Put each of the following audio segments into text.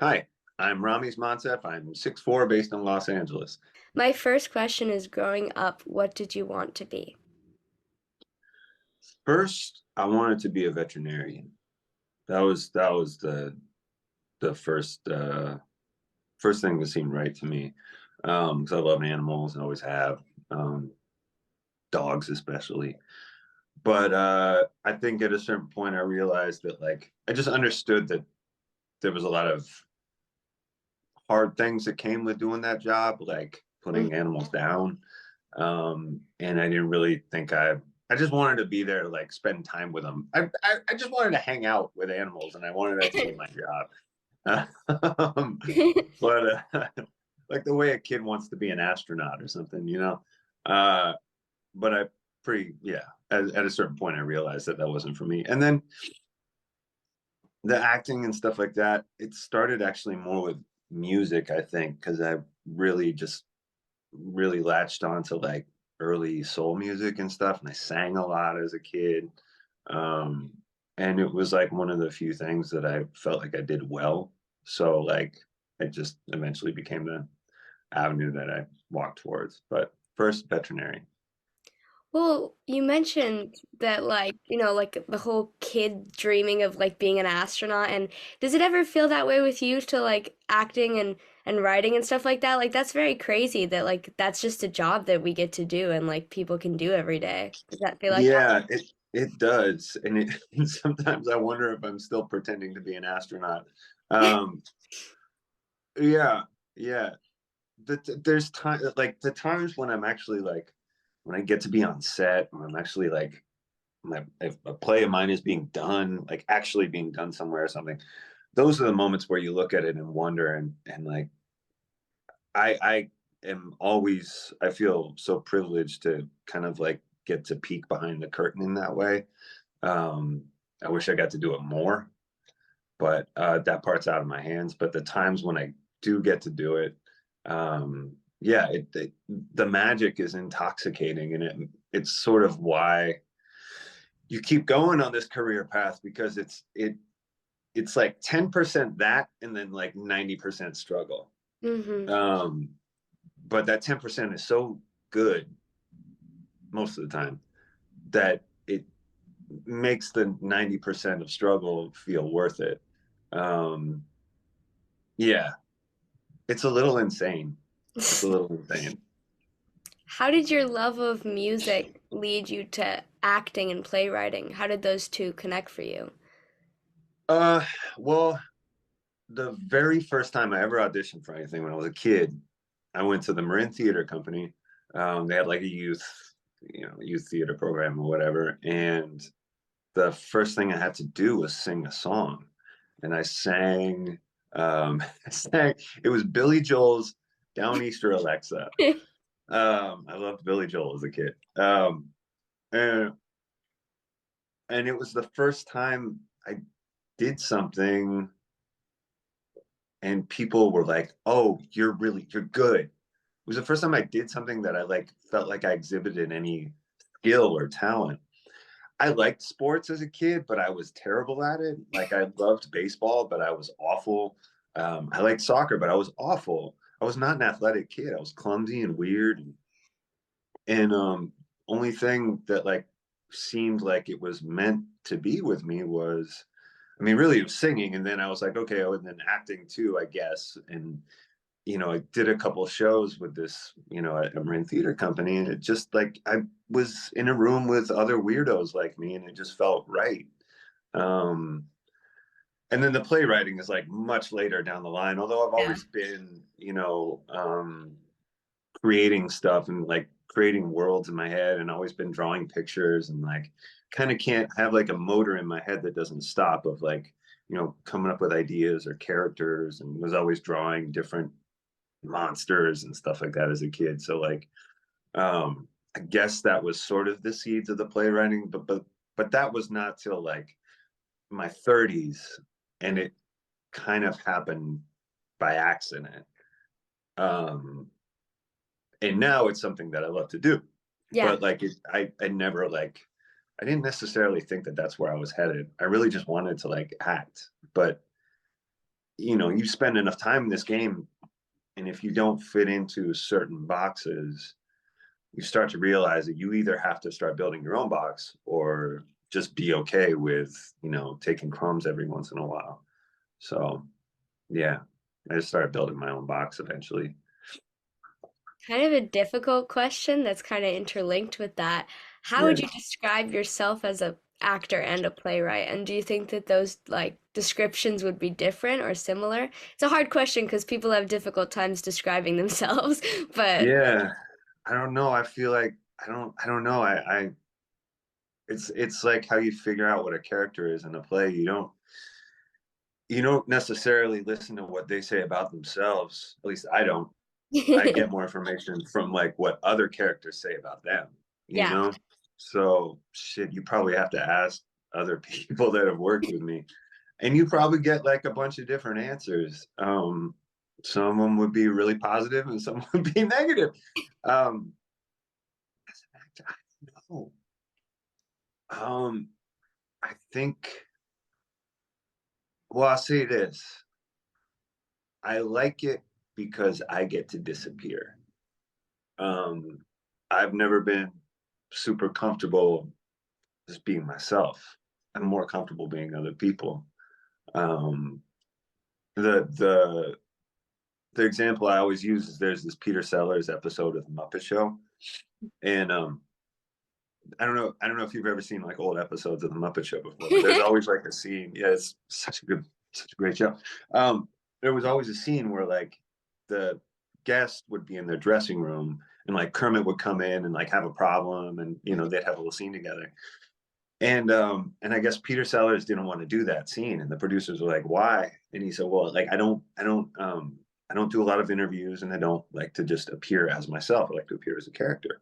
Hi, I'm Ramiz Monsef. I'm 6'4", based in Los Angeles. My first question is growing up, what did you want to be? First, I wanted to be a veterinarian. That was the first thing that seemed right to me. Because I love animals and always have, um, dogs especially. But I think at a certain point I realized that like I just understood that there was a lot of hard things that came with doing that job, like putting Mhm. animals down. And I didn't really think I just wanted to be there to like spend time with them. I just wanted to hang out with animals, and I wanted that to be my job. But like the way a kid wants to be an astronaut or something. Uh, but I pretty yeah. At a certain point, I realized that that wasn't for me, and then the acting and stuff like that. It started actually more with music, I think, because I really just really latched on to like early soul music and stuff, and I sang a lot as a kid. Um, and it was like one of the few things that I felt like I did well. So like it just eventually became the avenue that I walked towards. But first, veterinary. Well, you mentioned that like the whole kid dreaming of like being an astronaut, and does it ever feel that way with you to like acting and writing and stuff like that? Like that's very crazy that like that's just a job that we get to do and like people can do every day. Does that feel like that? Yeah, it does, and and sometimes I wonder if I'm still pretending to be an astronaut. Um, yeah, yeah. There's time like the times when I'm actually like when I get to be on set, when I'm actually like if a play of mine is being done, like actually being done somewhere or something. Those are the moments where you look at it and wonder, and like I am always I feel so privileged to kind of like get to peek behind the curtain in that way. Um, I wish I got to do it more, but that part's out of my hands. But the times when I do get to do it, yeah, the magic is intoxicating, and it's sort of why you keep going on this career path because it's like 10% that, and then like 90% struggle. Mm-hmm. Um, but that 10% is so good most of the time that it makes the 90% of struggle feel worth it. Um, yeah, it's a little insane. It's a little insane. How did your love of music lead you to acting and playwriting? How did those two connect for you? Uh, well, the very first time I ever auditioned for anything when I was a kid, I went to the Marin Theater Company. They had like a youth theater program or whatever, and the first thing I had to do was sing a song, and I sang. I sang. It was Billy Joel's "Downeaster Alexa." I loved Billy Joel as a kid, and and it was the first time I did something, and people were like, "Oh, you're good." It was the first time I did something that I like felt like I exhibited any skill or talent. I liked sports as a kid, but I was terrible at it. Like I loved baseball, but I was awful. I liked soccer, but I was awful. I was not an athletic kid. I was clumsy and weird, and only thing that like seemed like it was meant to be with me was, I mean, really, it was singing, and then I was like, okay, oh, and then acting too, I guess, and I did a couple of shows with this, at a Marin Theater Company, and it just like I was in a room with other weirdos like me, and it just felt right. Um, and then the playwriting is like much later down the line, although I've Yeah. always been, creating stuff and like creating worlds in my head, and always been drawing pictures, and like kind of can't have like a motor in my head that doesn't stop of like, coming up with ideas or characters, and was always drawing different monsters and stuff like that as a kid. So like, I guess that was sort of the seeds of the playwriting, but that was not till like my 30s, and it kind of happened by accident. Um, and now it's something that I love to do. Yeah. But like, I never like, I didn't necessarily think that that's where I was headed. I really just wanted to like act, but you spend enough time in this game, and if you don't fit into certain boxes, you start to realize that you either have to start building your own box or just be okay with, taking crumbs every once in a while. So yeah, I just started building my own box eventually. Kind of a difficult question that's kind of interlinked with that. How Yeah. would you describe yourself as a actor and a playwright? And do you think that those like descriptions would be different or similar? It's a hard question because people have difficult times describing themselves, but Yeah. I don't know. I feel like I don't know. It's like how you figure out what a character is in a play. You don't necessarily listen to what they say about themselves. At least I don't. I get more information from like what other characters say about them, you yeah. know? So shit, you probably have to ask other people that have worked with me. And you probably get like a bunch of different answers. Some of them would be really positive and some would be negative. Um, as an actor, I don't know. I think, well, I'll say this. I like it because I get to disappear. Um, I've never been super comfortable just being myself. I'm more comfortable being other people. Um, the the example I always use is there's this Peter Sellers episode of the Muppet Show, and I don't know if you've ever seen like old episodes of the Muppet Show before, but there's always like a scene. Yeah, it's such a great show. There was always a scene where like the guest would be in their dressing room and like Kermit would come in and like have a problem and they'd have a little scene together. And I guess Peter Sellers didn't want to do that scene, and the producers were like, "Why?" And he said, "Well, like I don't do a lot of interviews, and I don't like to just appear as myself. I like to appear as a character."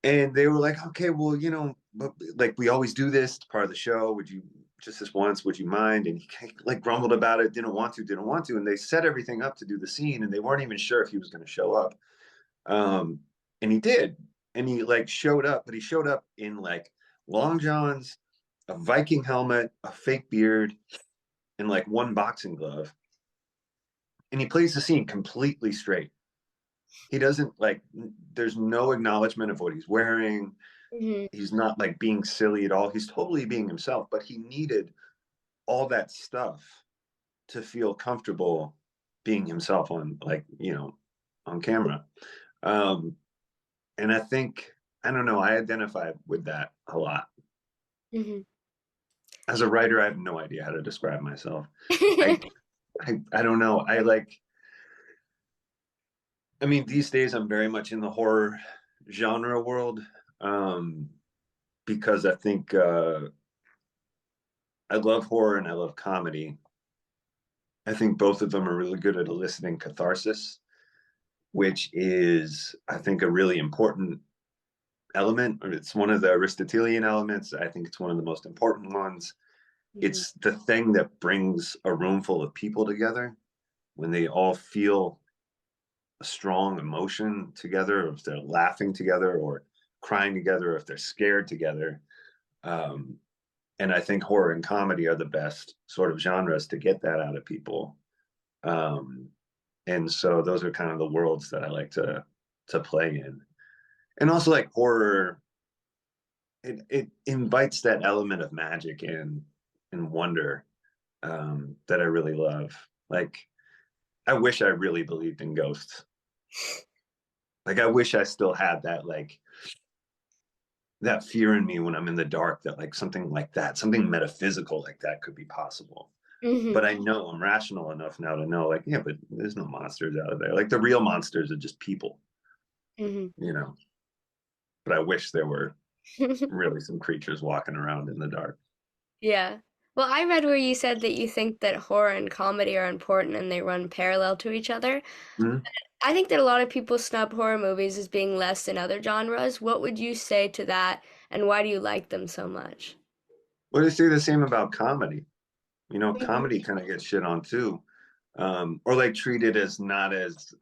And they were like, "Okay, well, but, like we always do this. It's part of the show. Would you just this once? Would you mind?" And he like grumbled about it, didn't want to, and they set everything up to do the scene, and they weren't even sure if he was going to show up. Um, and he did, and he like showed up, but he showed up in like long johns, a Viking helmet, a fake beard, and like one boxing glove. And he plays the scene completely straight. He doesn't like, there's no acknowledgement of what he's wearing. Mhm. He's not like being silly at all. He's totally being himself, but he needed all that stuff to feel comfortable being himself on like, on camera. Um, and I think, I don't know, I identify with that a lot. Mhm. As a writer, I have no idea how to describe myself. I I don't know. I mean, these days I'm very much in the horror genre world, um, because I think I love horror and I love comedy. I think both of them are really good at eliciting catharsis, which is, I think, a really important element, or it's one of the Aristotelian elements. I think it's one of the most important ones. Mhm. It's the thing that brings a room full of people together when they all feel a strong emotion together, or if they're laughing together or crying together, or if they're scared together. Um, and I think horror and comedy are the best sort of genres to get that out of people. Um, and so those are kind of the worlds that I like to play in. And also like horror, it invites that element of magic and wonder, that I really love. Like I wish I really believed in ghosts. Like I wish I still had that like that fear in me when I'm in the dark that like something like that, something metaphysical like that could be possible. But Mhm. I know I'm rational enough now to know like, yeah, but there's no monsters out of there. Like the real monsters are just people, Mhm. you know. But I wish there were really some creatures walking around in the dark. Yeah. Well, I read where you said that you think that horror and comedy are important and they run parallel to each other. Mm-hmm. I think that a lot of people snub horror movies as being less than other genres. What would you say to that, and why do you like them so much? Well, they say the same about comedy. Mhm. Comedy kind of gets shit on too, or like treated as not as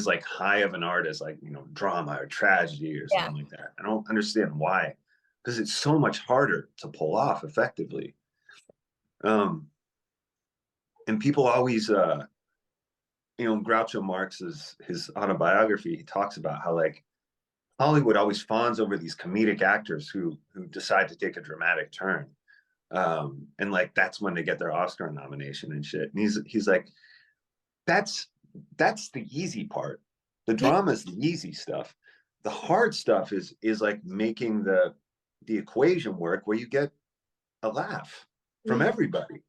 like high of an art as like drama or tragedy or Yeah. something like that. I don't understand why, because it's so much harder to pull off effectively. Um, And people always, Groucho Marx's his autobiography, he talks about how like Hollywood always fawns over these comedic actors who decide to take a dramatic turn. And like that's when they get their Oscar nomination and shit. And he's like, that's that's the easy part. The Yeah. drama is the easy stuff. The hard stuff is like making the equation work where you get a laugh from Mhm. everybody.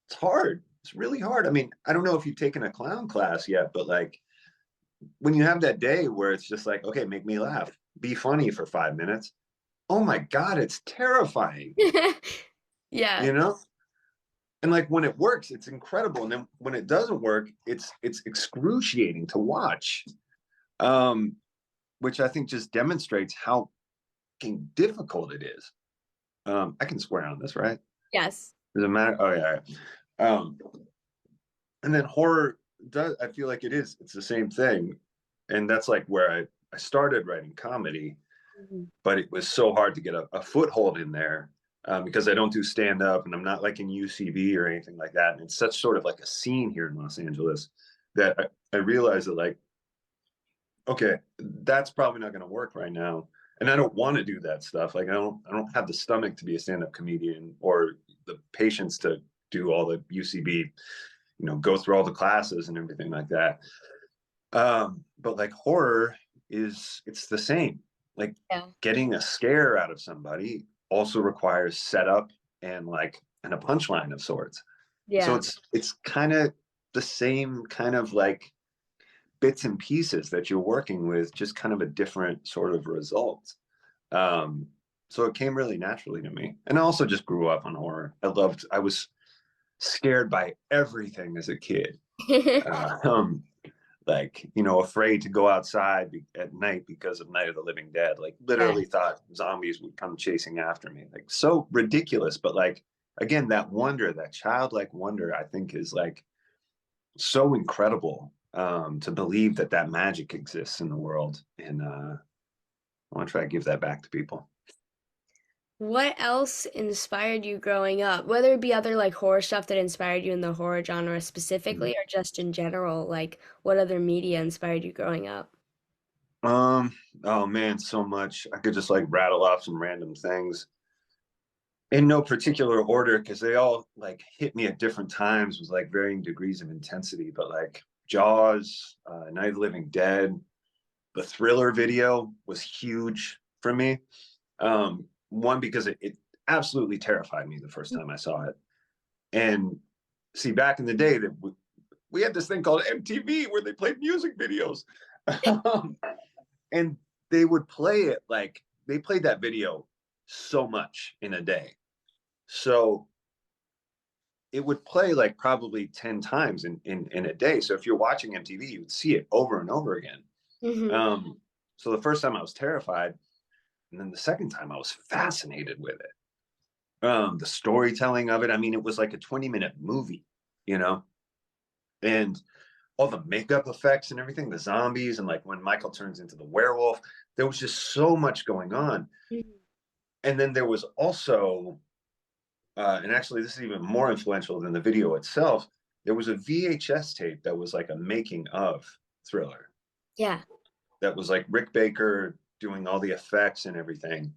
It's hard. It's really hard. I mean, I don't know if you've taken a clown class yet, but like when you have that day where it's just like, okay, make me laugh, be funny for 5 minutes. Oh my God, it's terrifying, Yeah. you know? And like when it works, it's incredible. And then when it doesn't work, it's excruciating to watch. Um, which I think just demonstrates how fucking difficult it is. I can swear on this, right? Yes. Does it matter? Oh yeah. And then horror does. I feel like it's the same thing, and that's like where I started writing comedy, Mhm. but it was so hard to get a foothold in there because I don't do stand up and I'm not like in UCB or anything like that. And it's such sort of like a scene here in Los Angeles that I realized that like, okay, that's probably not going to work right now. And I don't want to do that stuff. Like I don't have the stomach to be a stand up comedian or the patience to do all the UCB, go through all the classes and everything like that. But like horror it's the same. Like Yeah. getting a scare out of somebody also requires setup and a punchline of sorts. So Yeah. it's kind of the same kind of like bits and pieces that you're working with, just kind of a different sort of result. Um, so it came really naturally to me. And I also just grew up on horror. I was scared by everything as a kid. Um, like afraid to go outside at night because of Night of the Living Dead, like Yeah. literally thought zombies would come chasing after me, like so ridiculous. But like again, that wonder, that childlike wonder, I think is like so incredible, to believe that that magic exists in the world. And I want to try to give that back to people. What else inspired you growing up? Whether it be other like horror stuff that inspired you in the horror genre specifically or just in general, like what other media inspired you growing up? um oh man, so much. I could just like rattle off some random things in no particular order because they all like hit me at different times with like varying degrees of intensity. But like Jaws, Night of the Living Dead, the Thriller video was huge for me. One because it absolutely terrified me the first time I saw it. And see, back in the day, that we had this thing called MTV where they played music videos, and they would play it like they played that video so much in a day. So it would play like probably 10 times in a day. So if you're watching MTV, you would see it over and over again. Hmm. Um, so the first time I was terrified, and then the second time I was fascinated with it. The storytelling of it, I mean, it was like a 20-minute movie, you know, and all the makeup effects and everything, the zombies, and like when Michael turns into the werewolf, there was just so much going on. And then there was also, and actually, this is even more influential than the video itself. There was a VHS tape that was like a making of Thriller. Yeah. That was like Rick Baker doing all the effects and everything.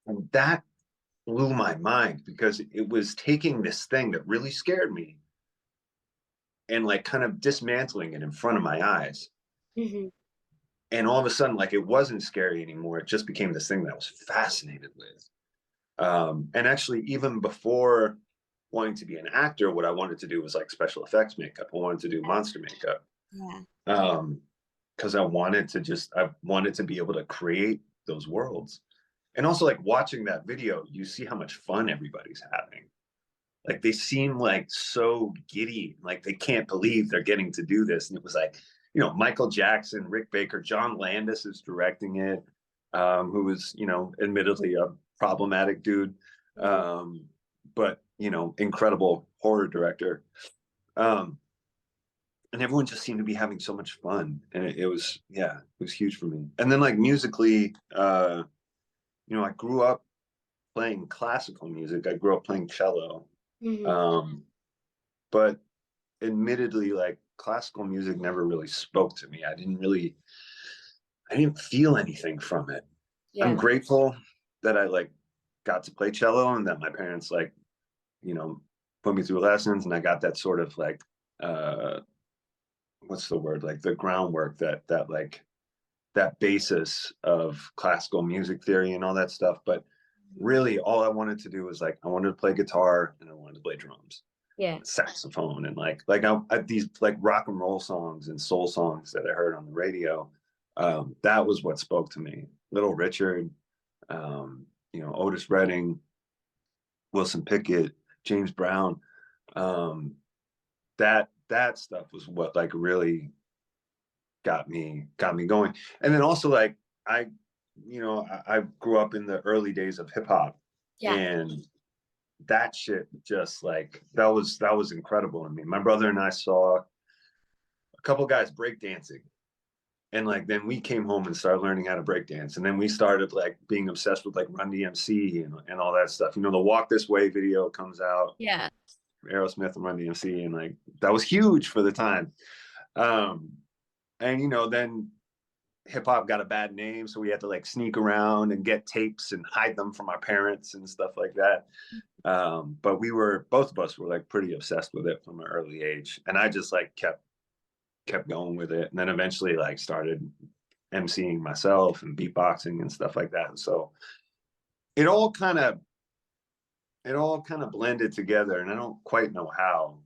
And that blew my mind because it was taking this thing that really scared me and like kind of dismantling it in front of my eyes. Hmm. And all of a sudden, like it wasn't scary anymore. It just became this thing that I was fascinated with. And actually, even before wanting to be an actor, what I wanted to do was like special effects makeup. I wanted to do monster makeup. Yeah. Because I wanted to be able to create those worlds. And also like watching that video, you see how much fun everybody's having. Like they seem like so giddy, like they can't believe they're getting to do this. And it was like, Michael Jackson, Rick Baker, John Landis is directing it, who was, admittedly a problematic dude, Mhm. um, but incredible horror director. Um, and everyone just seemed to be having so much fun, and it was, yeah, it was huge for me. And then like musically, I grew up playing classical music. I grew up playing cello. Hmm. Um, but admittedly, like classical music never really spoke to me. I didn't feel anything from it. I'm Yeah. grateful that I like got to play cello and that my parents like, you know, put me through lessons and I got that sort of like uh what's the word? Like the groundwork that like that basis of classical music theory and all that stuff. But really all I wanted to do was like I wanted to play guitar and I wanted to play drums, Yeah. saxophone, and I these like rock and roll songs and soul songs that I heard on the radio. That was what spoke to me. Little Richard, Otis Redding, Wilson Pickett, James Brown. Um, that stuff was what like really got me going. And then also like I, I grew up in the early days of hip hop, Yeah. and that shit just like that was incredible to me. My brother and I saw a couple guys break dancing, and like then we came home and started learning how to break dance, and then we started like being obsessed with like Run DMC and all that stuff. The Walk This Way video comes out, Yeah. Aerosmith and Run DMC, and like that was huge for the time. um and then hip hop got a bad name, so we had to like sneak around and get tapes and hide them from our parents and stuff like that. But both of us were like pretty obsessed with it from an early age, and I just like kept going with it, and then eventually like started emceeing myself and beatboxing and stuff like that. And so it all kind of blended together, and I don't quite know how.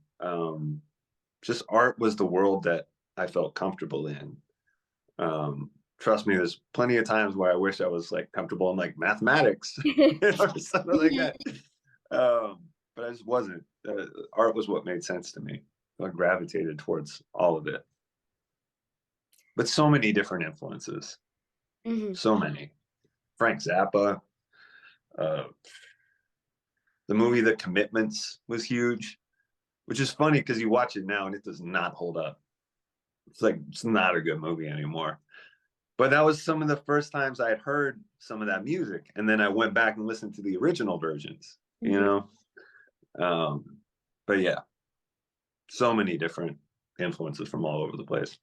Just art was the world that I felt comfortable in. Trust me, there's plenty of times where I wish I was like comfortable in like mathematics or something like that. But I just wasn't. Art was what made sense to me. I gravitated towards all of it. But so many different influences, Hmm. so many. Frank Zappa, uh, the movie The Commitments was huge, which is funny because you watch it now and it does not hold up. It's not a good movie anymore. But that was some of the first times I had heard some of that music, and then I went back and listened to the original versions. You Hmm. know, um, but yeah, so many different influences from all over the place.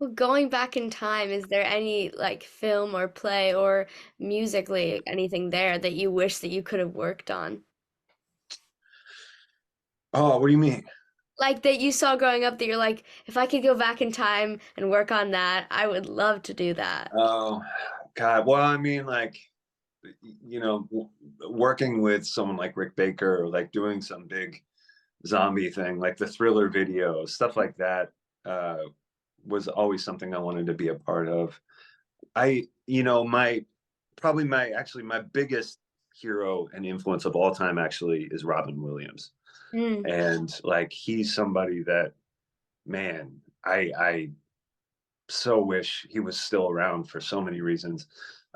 Well, going back in time, is there any like film or play or musically anything there that you wish that you could have worked on? Oh, what do you mean? Like that you saw growing up that you're like, if I could go back in time and work on that, I would love to do that. Oh, God. Well, I mean, like, working with someone like Rick Baker, or like doing some big zombie thing, like the Thriller video, stuff like that, uh, was always something I wanted to be a part of. My probably my biggest hero and influence of all time actually is Robin Williams. Mm, And like he's somebody that, man, I so wish he was still around for so many reasons.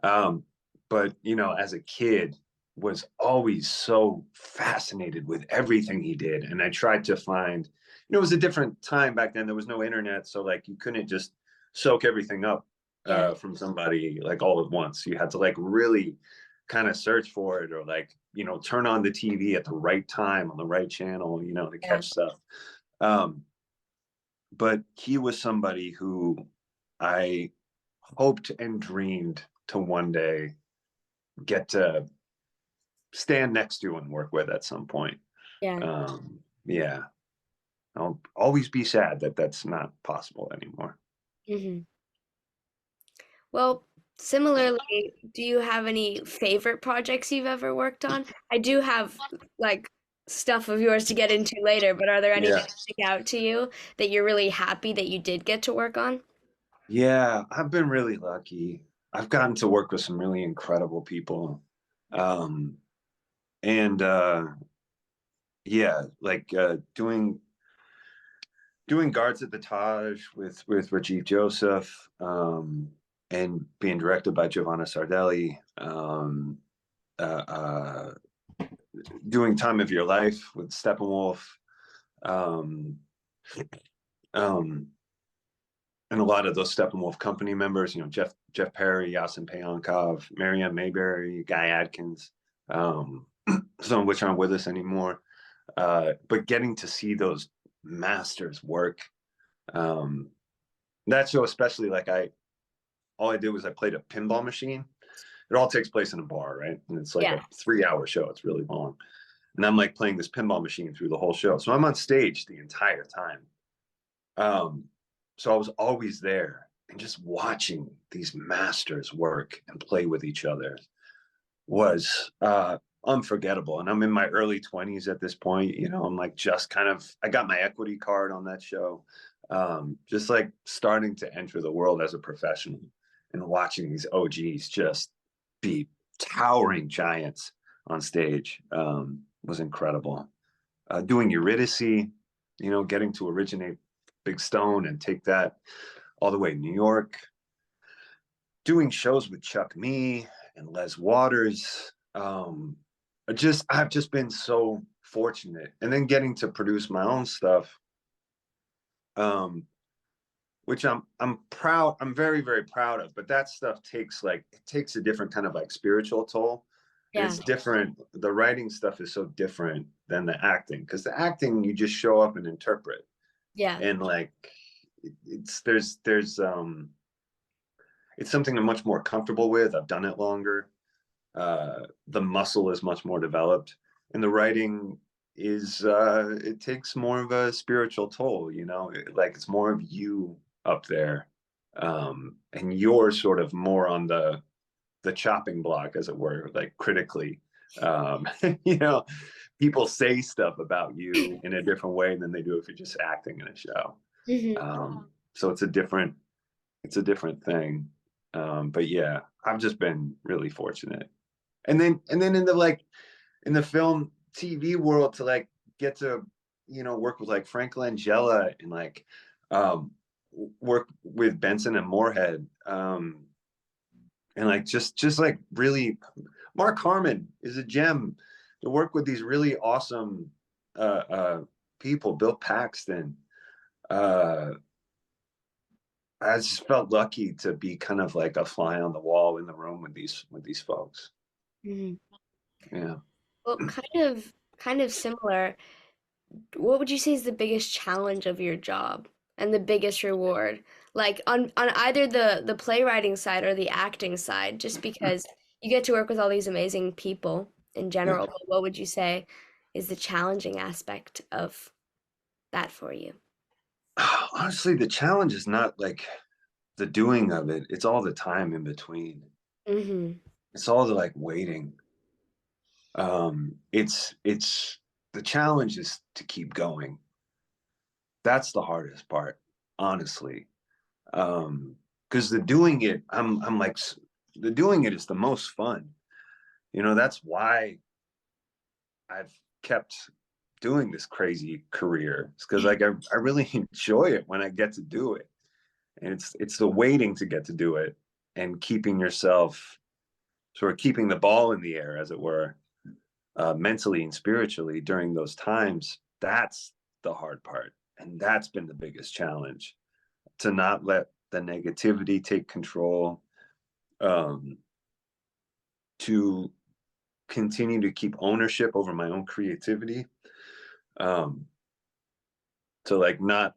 Um, but as a kid, was always so fascinated with everything he did, and I tried to find. It was a different time back then. There was no internet, so like you couldn't just soak everything up yeah, from somebody like all at once. You had to like really kind of search for it, or like turn on the TV at the right time on the right channel, to yeah, catch stuff. Um, but he was somebody who I hoped and dreamed to one day get to stand next to and work with at some point. yeah. Yeah, I'll always be sad that that's not possible anymore. Hmm. Well, similarly, do you have any favorite projects you've ever worked on? I do have like stuff of yours to get into later, but are there any that Yeah. stick out to you that you're really happy that you did get to work on? Yeah, I've been really lucky. I've gotten to work with some really incredible people. Um, and yeah, like doing guards at the Taj with Rajiv Joseph, and being directed by Giovanna Sardelli. Uh, uh, Doing Time of Your Life with Steppenwolf, um, um, and a lot of those Steppenwolf company members. Jeff Perry, Yasin Payankov, Marianne Mayberry, Guy Adkins, some of which aren't with us anymore. But getting to see those master's work. Um, that show, especially, like all I did was I played a pinball machine. It all takes place in a bar, right? And it's like Yeah. a 3 hour show. It's really long. And I'm like playing this pinball machine through the whole show. So I'm on stage the entire time. Um, so I was always there and just watching these masters work and play with each other was unforgettable. And I'm in my early 20s at this point. I'm like just kind of, I got my equity card on that show. Just like starting to enter the world as a professional and watching these OGs just be towering giants on stage was incredible. Doing Eurydice, getting to originate Big Stone and take that all the way to New York, doing shows with Chuck Me and Les Waters. I've just been so fortunate, and then getting to produce my own stuff, um, which I'm proud. I'm very very proud of. But that stuff takes a different kind of like spiritual toll, and Yeah. it's different. The writing stuff is so different than the acting, because the acting you just show up and interpret, Yeah. and like there's it's something I'm much more comfortable with. I've done it longer. The muscle is much more developed, and the writing is it takes more of a spiritual toll. Like it's more of you up there, and you're sort of more on the chopping block, as it were, like critically. Um, you know, People say stuff about you in a different way than they do if you're just acting in a show. Hmm. So it's a different thing. But yeah, I've just been really fortunate. And then in the film TV world, to like get to work with like Frank Langella and like um work with Benson and Moorhead, and like just like really, Mark Harmon is a gem. To work with these really awesome people, Bill Paxton, uh I just felt lucky to be kind of like a fly on the wall in the room with these folks. Hmm. Yeah. Well, kind of similar. What would you say is the biggest challenge of your job and the biggest reward? Like on either the playwriting side or the acting side, just because you get to work with all these amazing people in Yeah. general, but what would you say is the challenging aspect of that for you? Honestly, the challenge is not like the doing of it. It's all the time in between. Hmm. It's all the like waiting. It's the challenge is to keep going. That's the hardest part, honestly. Because the doing it, I'm like the doing it is the most fun. That's why I've kept doing this crazy career. It's because like I really enjoy it when I get to do it. And it's the waiting to get to do it, and keeping yourself sort of keeping the ball in the air, as it were, mentally and spiritually during those times. That's the hard part, and that's been the biggest challenge, to not let the negativity take control, um, to continue to keep ownership over my own creativity, um, to like not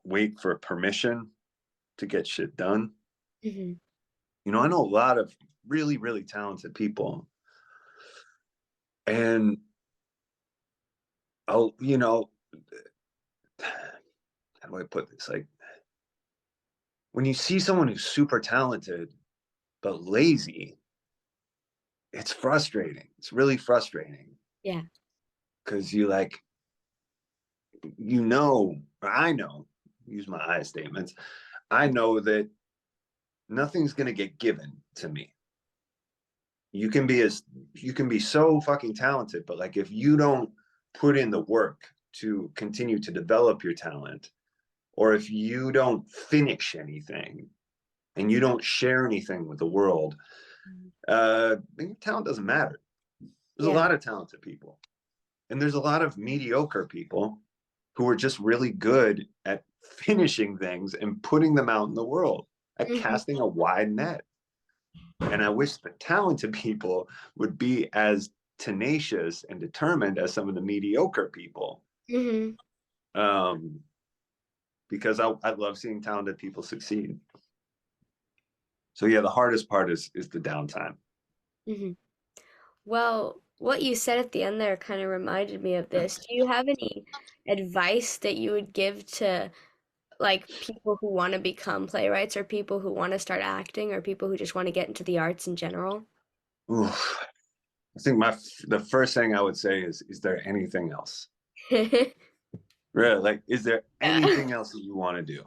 wait for permission to get shit done. Hmm. I know a lot of really, really talented people, and I'll, how do I put this? Like, when you see someone who's super talented but lazy, it's frustrating. It's really frustrating, Yeah. because I know, use my I statements, I know that nothing's going to get given to me. You can be so fucking talented, but like if you don't put in the work to continue to develop your talent, or if you don't finish anything and you don't share anything with the world, your talent doesn't matter. There's a Yeah. lot of talented people, and there's a lot of mediocre people who are just really good at finishing things and putting them out in the world, at Hmm. casting a wide net. And I wish the talented people would be as tenacious and determined as some of the mediocre people. Hmm. um, because I love seeing talented people succeed. So yeah, the hardest part is the downtime. Hmm. Well, what you said at the end there kind of reminded me of this. Do you have any advice that you would give to like people who want to become playwrights or people who want to start acting or people who just want to get into the arts in general? Oof. I think the first thing I would say is there anything else? Really, like, is there Yeah. anything else that you want to do?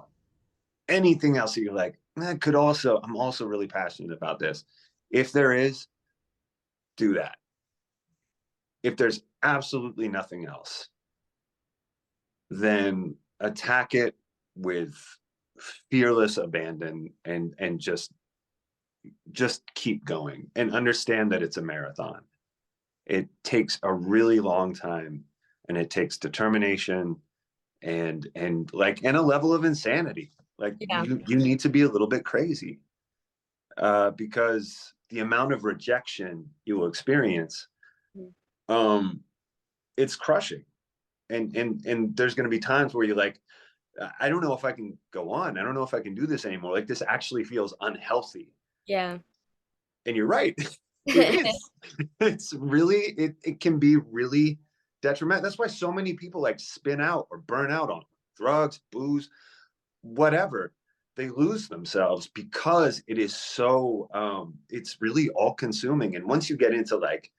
Anything else that you're like, that could also, I'm also really passionate about this. If there is, do that. If there's absolutely nothing else, then attack it with fearless abandon and just keep going and understand that it's a marathon. It takes a really long time and it takes determination and a level of insanity. Like Yeah. you need to be a little bit crazy because the amount of rejection you will experience, um, it's crushing. And there's going to be times where you're like, I don't know if I can go on. I don't know if I can do this anymore. Like this actually feels unhealthy. Yeah. And you're right. It is. It's really it can be really detrimental. That's why so many people like spin out or burn out on drugs, booze, whatever. They lose themselves because it is so it's really all consuming. And once you get into like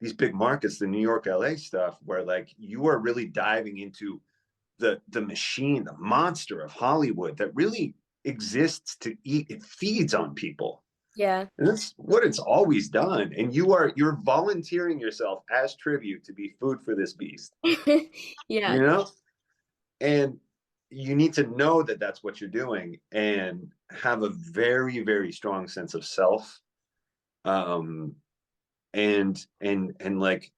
these big markets, the New York, LA stuff, where like you are really diving into the machine, the monster of Hollywood that really exists to eat, it feeds on people. Yeah. And that's what it's always done. And you're volunteering yourself as tribute to be food for this beast, Yeah. you know? And you need to know that that's what you're doing and have a very, very strong sense of self. Um, and like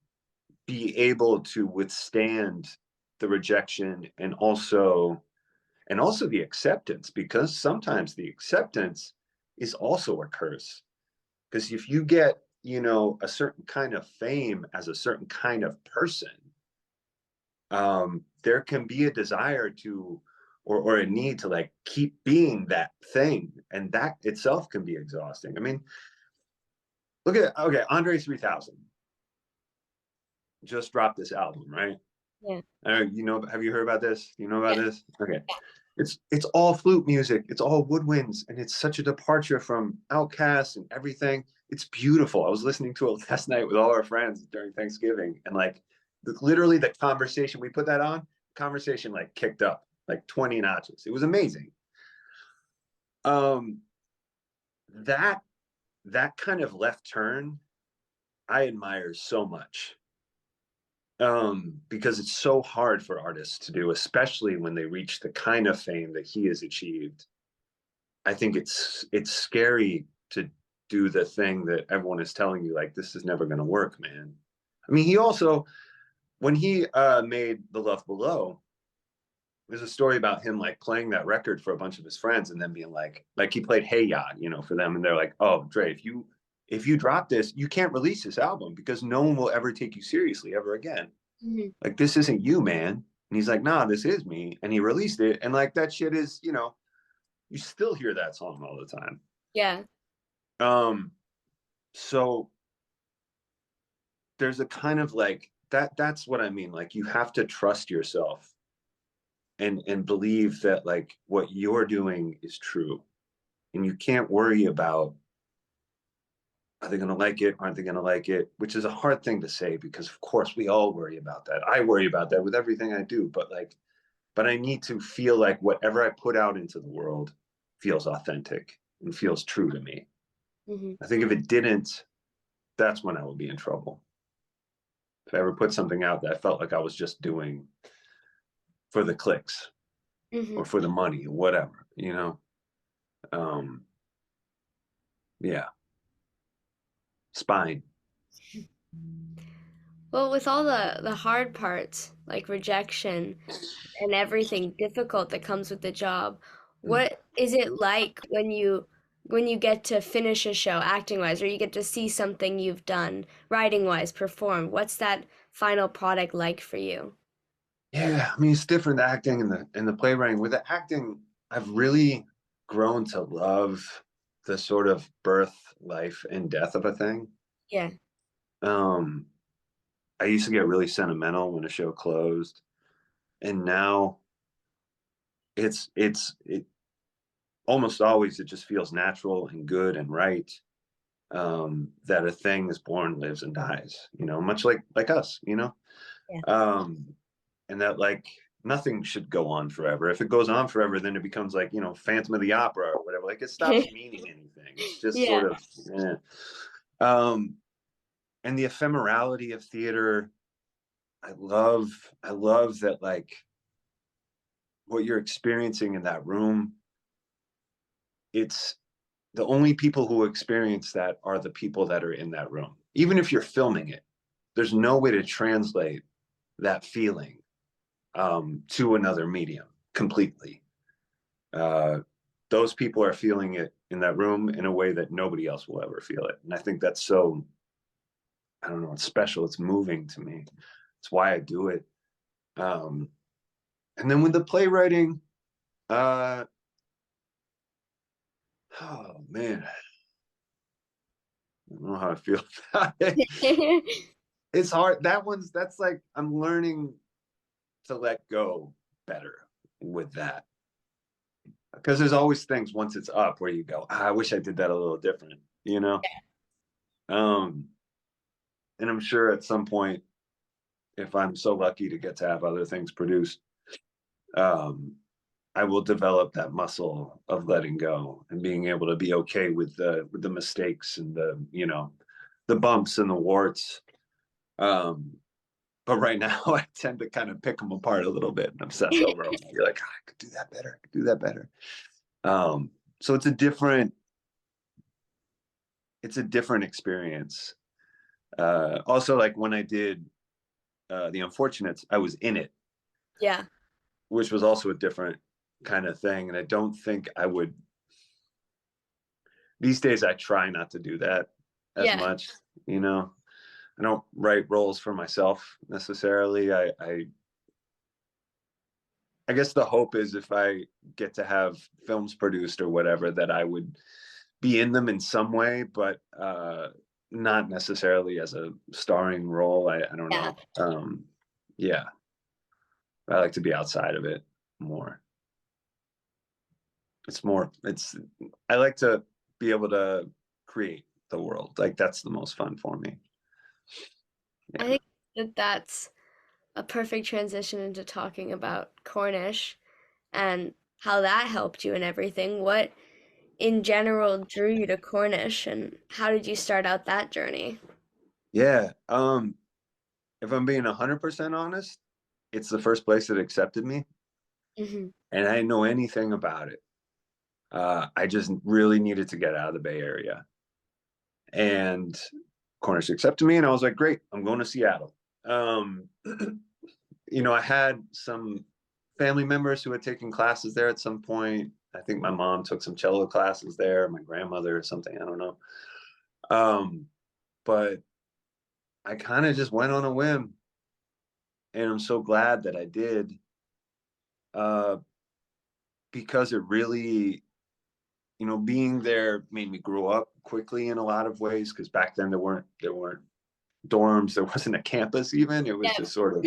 be able to withstand the rejection and also the acceptance, because sometimes the acceptance is also a curse. Because if you get, a certain kind of fame as a certain kind of person, there can be a desire to, or a need to like keep being that thing. And that itself can be exhausting. I mean, look at, okay, Andre 3000 just dropped this album, right? Yeah. Have you heard about this? You know about Yeah. this? Okay. It's all flute music, it's all woodwinds, and it's such a departure from Outcasts and everything. It's beautiful. I was listening to it last night with all our friends during Thanksgiving, and like literally the conversation we put that on, conversation like kicked up like 20 notches. It was amazing. Um, that that kind of left turn I admire so much. Because it's so hard for artists to do, especially when they reach the kind of fame that he has achieved. I think it's scary to do the thing that everyone is telling you, like, this is never going to work, man. I mean, he also, when he made The Love Below, there's a story about him like playing that record for a bunch of his friends and then being like he played Hey Ya, for them, and they're like, oh, Dre, if you drop this, you can't release this album because no one will ever take you seriously ever again. Mhm. Like, this isn't you, man. And he's like, nah, this is me. And he released it. And like that shit is, you still hear that song all the time. Yeah. Um, so there's a kind of like that's what I mean. Like you have to trust yourself and believe that like what you're doing is true. And you can't worry about, are they gonna like it? Aren't they gonna like it? Which is a hard thing to say because of course we all worry about that. I worry about that with everything I do, but I need to feel like whatever I put out into the world feels authentic and feels true to me. Hmm. I think if it didn't, that's when I would be in trouble. If I ever put something out that I felt like I was just doing for the clicks Hmm. or for the money, whatever. Um, yeah, spine. Well, with all the hard parts, like rejection and everything difficult that comes with the job, what is it like when you get to finish a show acting wise, or you get to see something you've done writing wise performed? What's that final product like for you? Yeah, I mean it's different the acting and the playwriting. With the acting, I've really grown to love the sort of birth, life, and death of a thing. Yeah. Um, I used to get really sentimental when a show closed, and now it almost always it just feels natural and good and right. That a thing is born, lives, and dies. Much like us. Yeah. Um, and that like nothing should go on forever. If it goes on forever, then it becomes like Phantom of the Opera or whatever. Like it stops meaning anything. It's just Yeah. sort of eh. um, and the ephemerality of theater. I love that like what you're experiencing in that room. It's the only people who experience that are the people that are in that room. Even if you're filming it, there's no way to translate that feeling to another medium completely. Uh, those people are feeling it in that room in a way that nobody else will ever feel it. And I think that's so, I don't know, it's special. It's moving to me. It's why I do it. Um, and then with the playwriting, uh, oh man, I don't know how I feel about it. It's hard. That's like, I'm learning to let go better with that. Because there's always things once it's up where you go, I wish I did that a little different. Um, and I'm sure at some point, if I'm so lucky to get to have other things produced, um, I will develop that muscle of letting go and being able to be okay with the mistakes and the bumps and the warts. Um, but right now, I tend to kind of pick them apart a little bit and obsess over them. You're like, I could do that better. I could do that better. So it's a different experience. Also, like when I did The Unfortunates, I was in it, Yeah. which was also a different kind of thing. And I don't think I would these days. I try not to do that as Yeah. much. You know, I don't write roles for myself necessarily. I guess the hope is if I get to have films produced or whatever, that I would be in them in some way, but not necessarily as a starring role. I don't Yeah. know. Yeah, I like to be outside of it more. It's I like to be able to create the world. Like that's the most fun for me. I Yeah. think that that's a perfect transition into talking about Cornish and how that helped you and everything. What in general drew you to Cornish and how did you start out that journey? Yeah. If I'm being 100% honest, it's the first place that accepted me, Hmm. and I didn't know anything about it. I just really needed to get out of the Bay Area, and Cornish accepted me, and I was like, great, I'm going to Seattle. Um, I had some family members who had taken classes there at some point. I think my mom took some cello classes there, my grandmother or something. I don't know. Um, but I kind of just went on a whim, and I'm so glad that I did, uh, because it really, being there made me grow up quickly in a lot of ways. Because back then there weren't dorms, there wasn't a campus even. It was Yeah. just sort of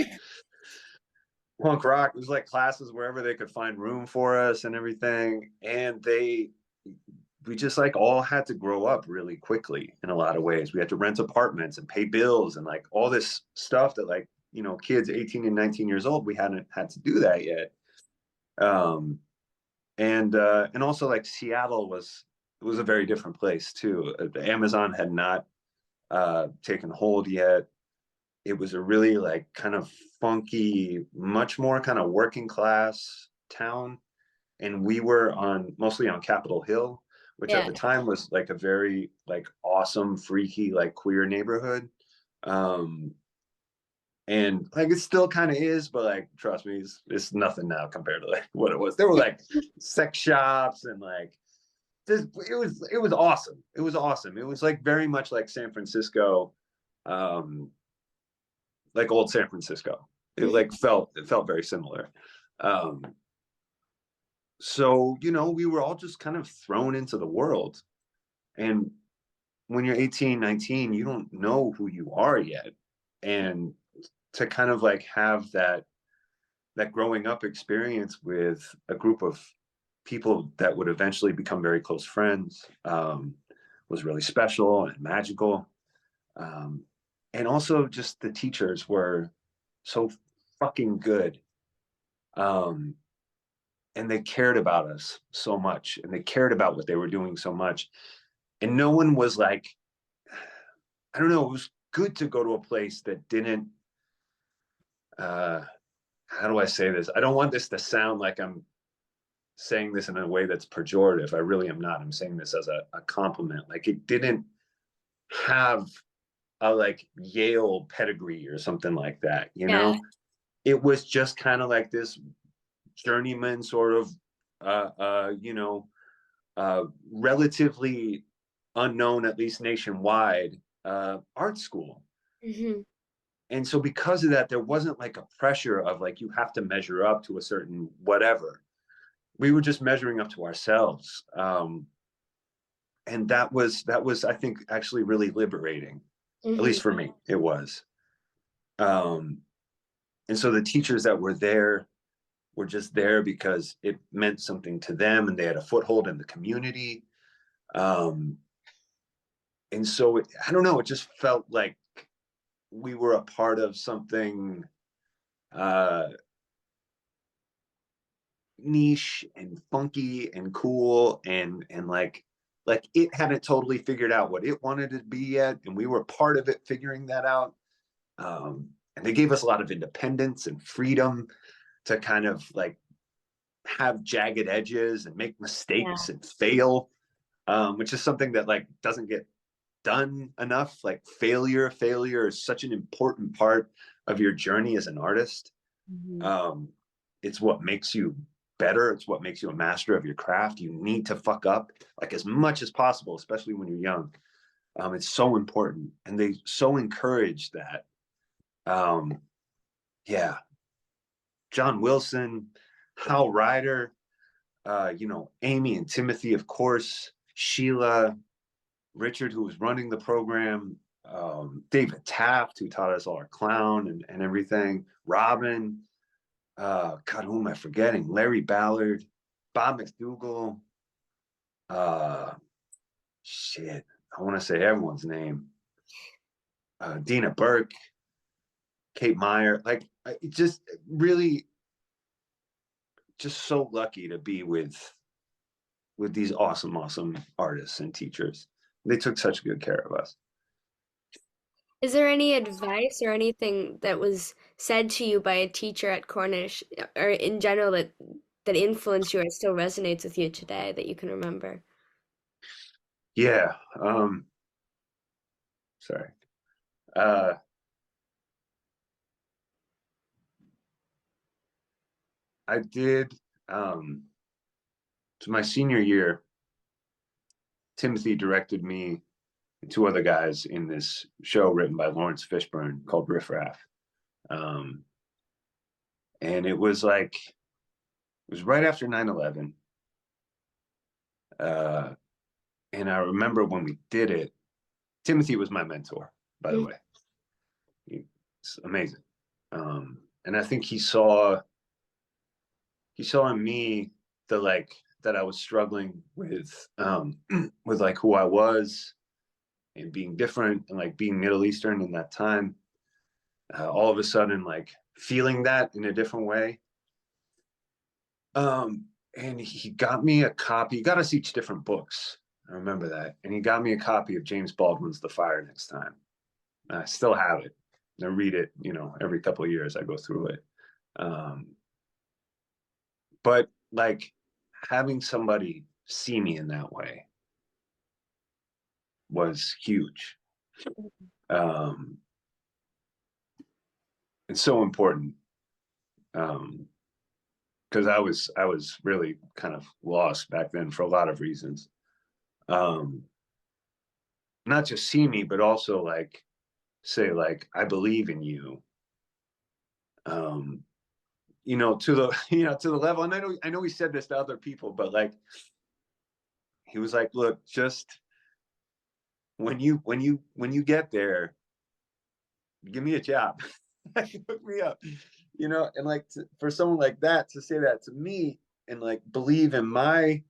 punk rock. It was like classes wherever they could find room for us and everything. And we just like all had to grow up really quickly in a lot of ways. We had to rent apartments and pay bills and like all this stuff that like, kids 18 and 19 years old, we hadn't had to do that yet. Um, and also like Seattle was a very different place too. Amazon had not taken hold yet. It was a really like kind of funky, much more kind of working class town. And we were mostly on Capitol Hill, which at Yeah. the time was like a very like awesome, freaky, like queer neighborhood. Um, and like it still kind of is, but like trust me, it's nothing now compared to like what it was. There were like sex shops and like it was awesome. It was awesome. It was like very much like San Francisco, um, like old San Francisco. It like it felt very similar. Um, so we were all just kind of thrown into the world. And when you're 18, 19, you don't know who you are yet. And to kind of like have that growing up experience with a group of people that would eventually become very close friends was really special and magical. Um, and also just the teachers were so fucking good. Um, and they cared about us so much, and they cared about what they were doing so much. And no one was like, I don't know, it was good to go to a place that didn't, uh, how do I say this? I don't want this to sound like I'm saying this in a way that's pejorative. I really am not. I'm saying this as a compliment. Like it didn't have a like Yale pedigree or something like that, you Yeah. know? It was just kind of like this journeyman sort of relatively unknown, at least nationwide, art school. Hmm. And so because of that, there wasn't like a pressure of like you have to measure up to a certain whatever. We were just measuring up to ourselves. And that was I think actually really liberating. At Hmm. least for me, it was. Um, and so the teachers that were there were just there because it meant something to them and they had a foothold in the community. Um, and so I don't know, it just felt like we were a part of something uh, niche and funky and cool and like it hadn't totally figured out what it wanted to be yet, and we were part of it figuring that out. And they gave us a lot of independence and freedom to kind of like have jagged edges and make mistakes Yeah. and fail, which is something that like doesn't get done enough. Like failure is such an important part of your journey as an artist. Hmm. um, it's what makes you better. It's what makes you a master of your craft. You need to fuck up like as much as possible, especially when you're young. It's so important, and they so encourage that. um, yeah, John Wilson, Hal Ryder, Amy and Timothy, of course, Sheila, Richard, who was running the program, David Taft, who taught us all our clown and everything, Robin, God, who am I forgetting? Larry Ballard, Bob McDougall, uh, shit, I want to say everyone's name, Dina Burke, Kate Meyer, like, just really, just so lucky to be with these awesome artists and teachers. They took such good care of us. Is there any advice or anything that was said to you by a teacher at Cornish or in general that influenced you or still resonates with you today that you can remember? Yeah. Sorry. Uh, I did. So my senior year, Timothy directed me and two other guys in this show written by Lawrence Fishburne called Riff Raff. Um, and it was right after 9/11. Uh, and I remember when we did it, Timothy was my mentor, by the Mm. way. It's amazing. And I think he saw in me the like that I was struggling with with like who I was and being different and like being Middle Eastern in that time. All of a sudden, like feeling that in a different way. And he got me a copy. He got us each different books. I remember that. And he got me a copy of James Baldwin's The Fire Next Time. I still have it. I read it, every couple of years I go through it. Um, but like having somebody see me in that way was huge. Um, it's so important. Because I was really kind of lost back then for a lot of reasons. Um, Not just see me, but also like say like I believe in you. um, to the to the level. And I know he said this to other people, but like he was like, look, just when you get there, give me a job. Hook me up. And like for someone like that to say that to me and like believe in my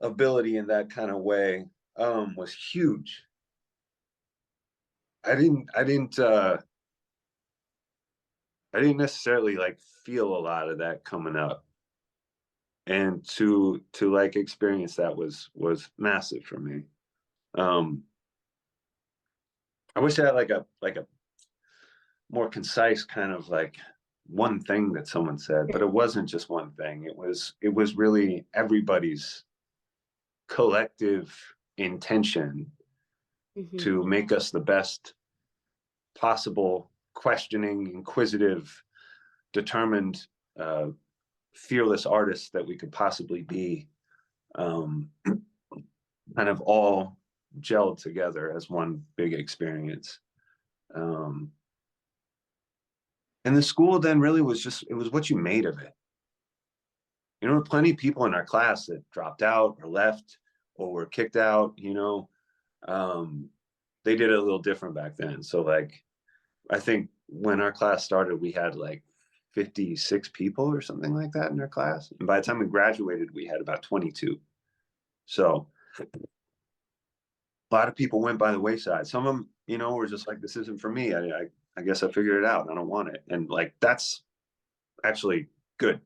ability in that kind of way was huge. I didn't necessarily like feel a lot of that coming up, and to like experience that was massive for me. um I wish I had like a more concise kind of like one thing that someone said, but it wasn't just one thing. It was really everybody's collective intention Hmm. to make us the best possible, questioning, inquisitive, determined, uh, fearless artists that we could possibly be, um, kind of all gelled together as one big experience. Um, and the school then really was just, it was what you made of it. Plenty of people in our class that dropped out or left or were kicked out. Um, they did it a little different back then. So like, I think when our class started, we had like 56 people or something like that in our class. And by the time we graduated, we had about 22. So a lot of people went by the wayside. Some of them, were just like, this isn't for me. I guess I figured it out. I don't want it. And like, that's actually good.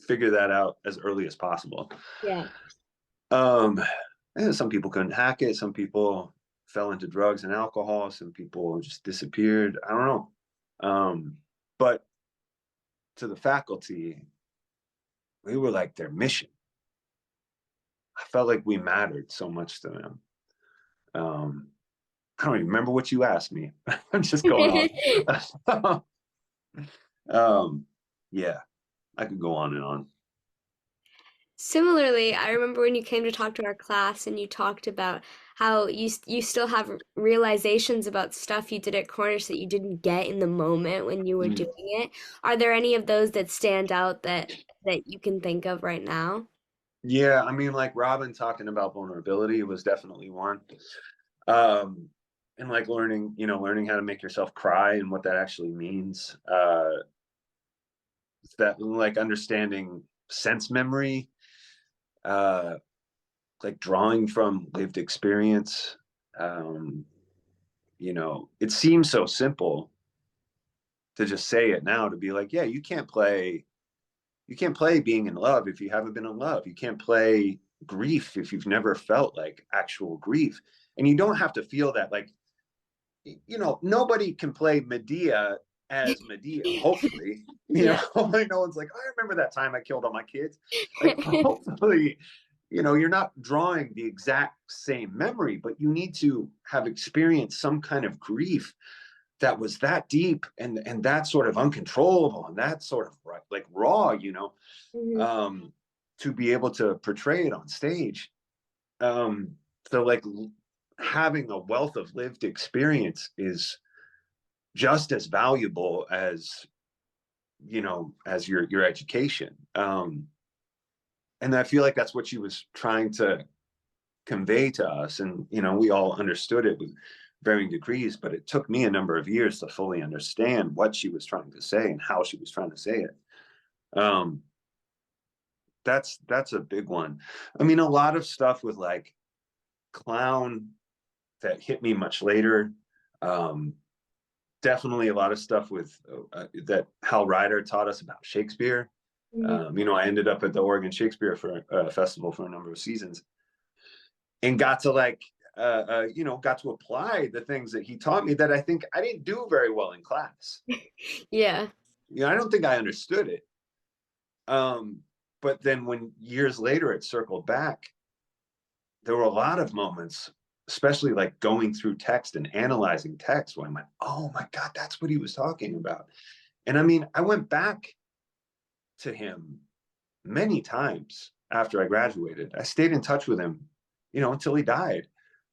Figure that out as early as possible. Yeah. Um, and some people couldn't hack it. Some people fell into drugs and alcohol. Some people just disappeared. I don't know. But to the faculty, we were like their mission. I felt like we mattered so much to them. Um, I don't even remember what you asked me. I'm just going off. um, yeah, I could go on and on. Similarly, I remember when you came to talk to our class and you talked about how you still have realizations about stuff you did at Cornish that you didn't get in the moment when you were Mm. doing it. Are there any of those that stand out that you can think of right now? Yeah, I mean, like Robin talking about vulnerability was definitely one. Um, and like learning how to make yourself cry and what that actually means. That like understanding sense memory, uh, like drawing from lived experience. Um, it seems so simple to just say it now, to be like, yeah, you can't play being in love if you haven't been in love. You can't play grief if you've never felt like actual grief. And you don't have to feel that like, nobody can play Medea as Medea, hopefully. Yeah. Like no one's like, I remember that time I killed all my kids. Like, hopefully, you're not drawing the exact same memory, but you need to have experienced some kind of grief that was that deep and that sort of uncontrollable and that sort of like raw, Mhm. um, to be able to portray it on stage. Um, so like having a wealth of lived experience is just as valuable as your education. And I feel like that's what she was trying to convey to us. And we all understood it with varying degrees, but it took me a number of years to fully understand what she was trying to say and how she was trying to say it. Um, that's a big one. I mean, a lot of stuff with like clown that hit me much later. Um, Definitely a lot of stuff with that Hal Ryder taught us about Shakespeare. Mhm. I ended up at the Oregon Shakespeare Festival for a number of seasons and got to like, got to apply the things that he taught me that I think I didn't do very well in class. Yeah. I don't think I understood it. Um, but then when years later it circled back, there were a lot of moments, especially like going through text and analyzing text, where I'm like, oh my God, that's what he was talking about. And I mean, I went back to him many times after I graduated. I stayed in touch with him, until he died.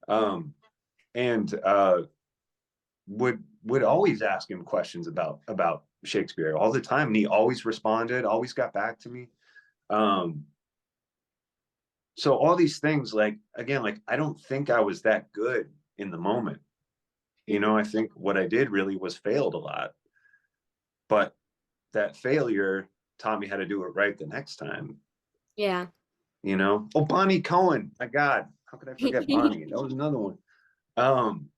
Um, and would always ask him questions about Shakespeare all the time, and he always responded, always got back to me. Um, so all these things, like again, like I don't think I was that good in the moment. You Mhm. know, I think what I did really was failed a lot, but that failure taught me how to do it right the next time. Yeah. You know, oh, Bonnie Cohen, my God, how could I forget Bonnie? That was another one. Um,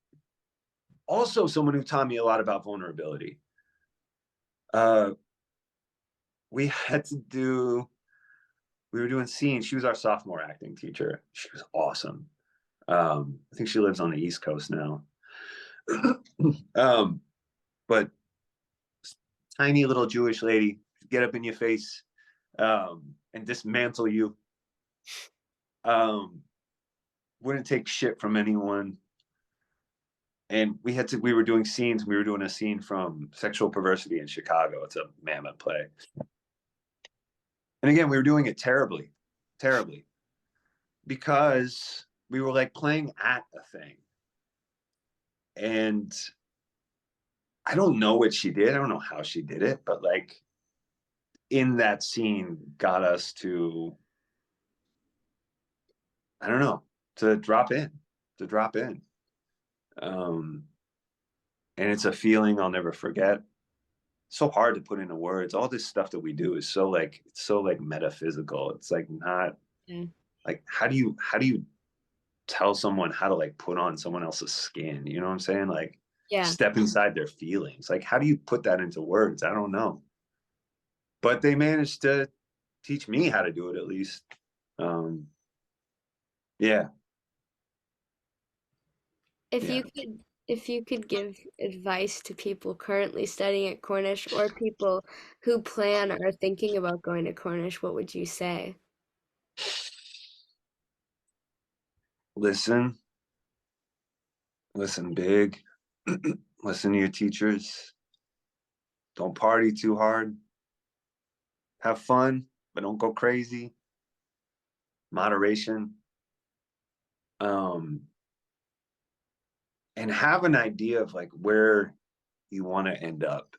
Also someone who taught me a lot about vulnerability. Uh, we had to do, we were doing scenes. She was our sophomore acting teacher. She was awesome. I think she lives on the East Coast now. um, but tiny little Jewish lady, get up in your face and dismantle you. Um, wouldn't take shit from anyone. And we were doing scenes. We were doing a scene from Sexual Perversity in Chicago. It's a mammoth play. And again, we were doing it terribly, terribly, because we were like playing at a thing. And I don't know what she did. I don't know how she did it, but like in that scene got us to, I don't know, to drop in, to drop in. Um, and it's a feeling I'll never forget. So hard to put into words. All this stuff that we do is so like, it's so like metaphysical. It's like not Yeah. like, how do you tell someone how to like put on someone else's skin? You know what I'm saying? Like Yeah. step inside their feelings. Like, how do you put that into words? I don't know. But they managed to teach me how to do it at least. Um, yeah, If yeah. you could if you could give advice to people currently studying at Cornish or people who plan or are thinking about going to Cornish, what would you say? Listen, listen big. Listen to your teachers. Don't party too hard. Have fun, but don't go crazy. Moderation. Um, and have an idea of like where you want to end up.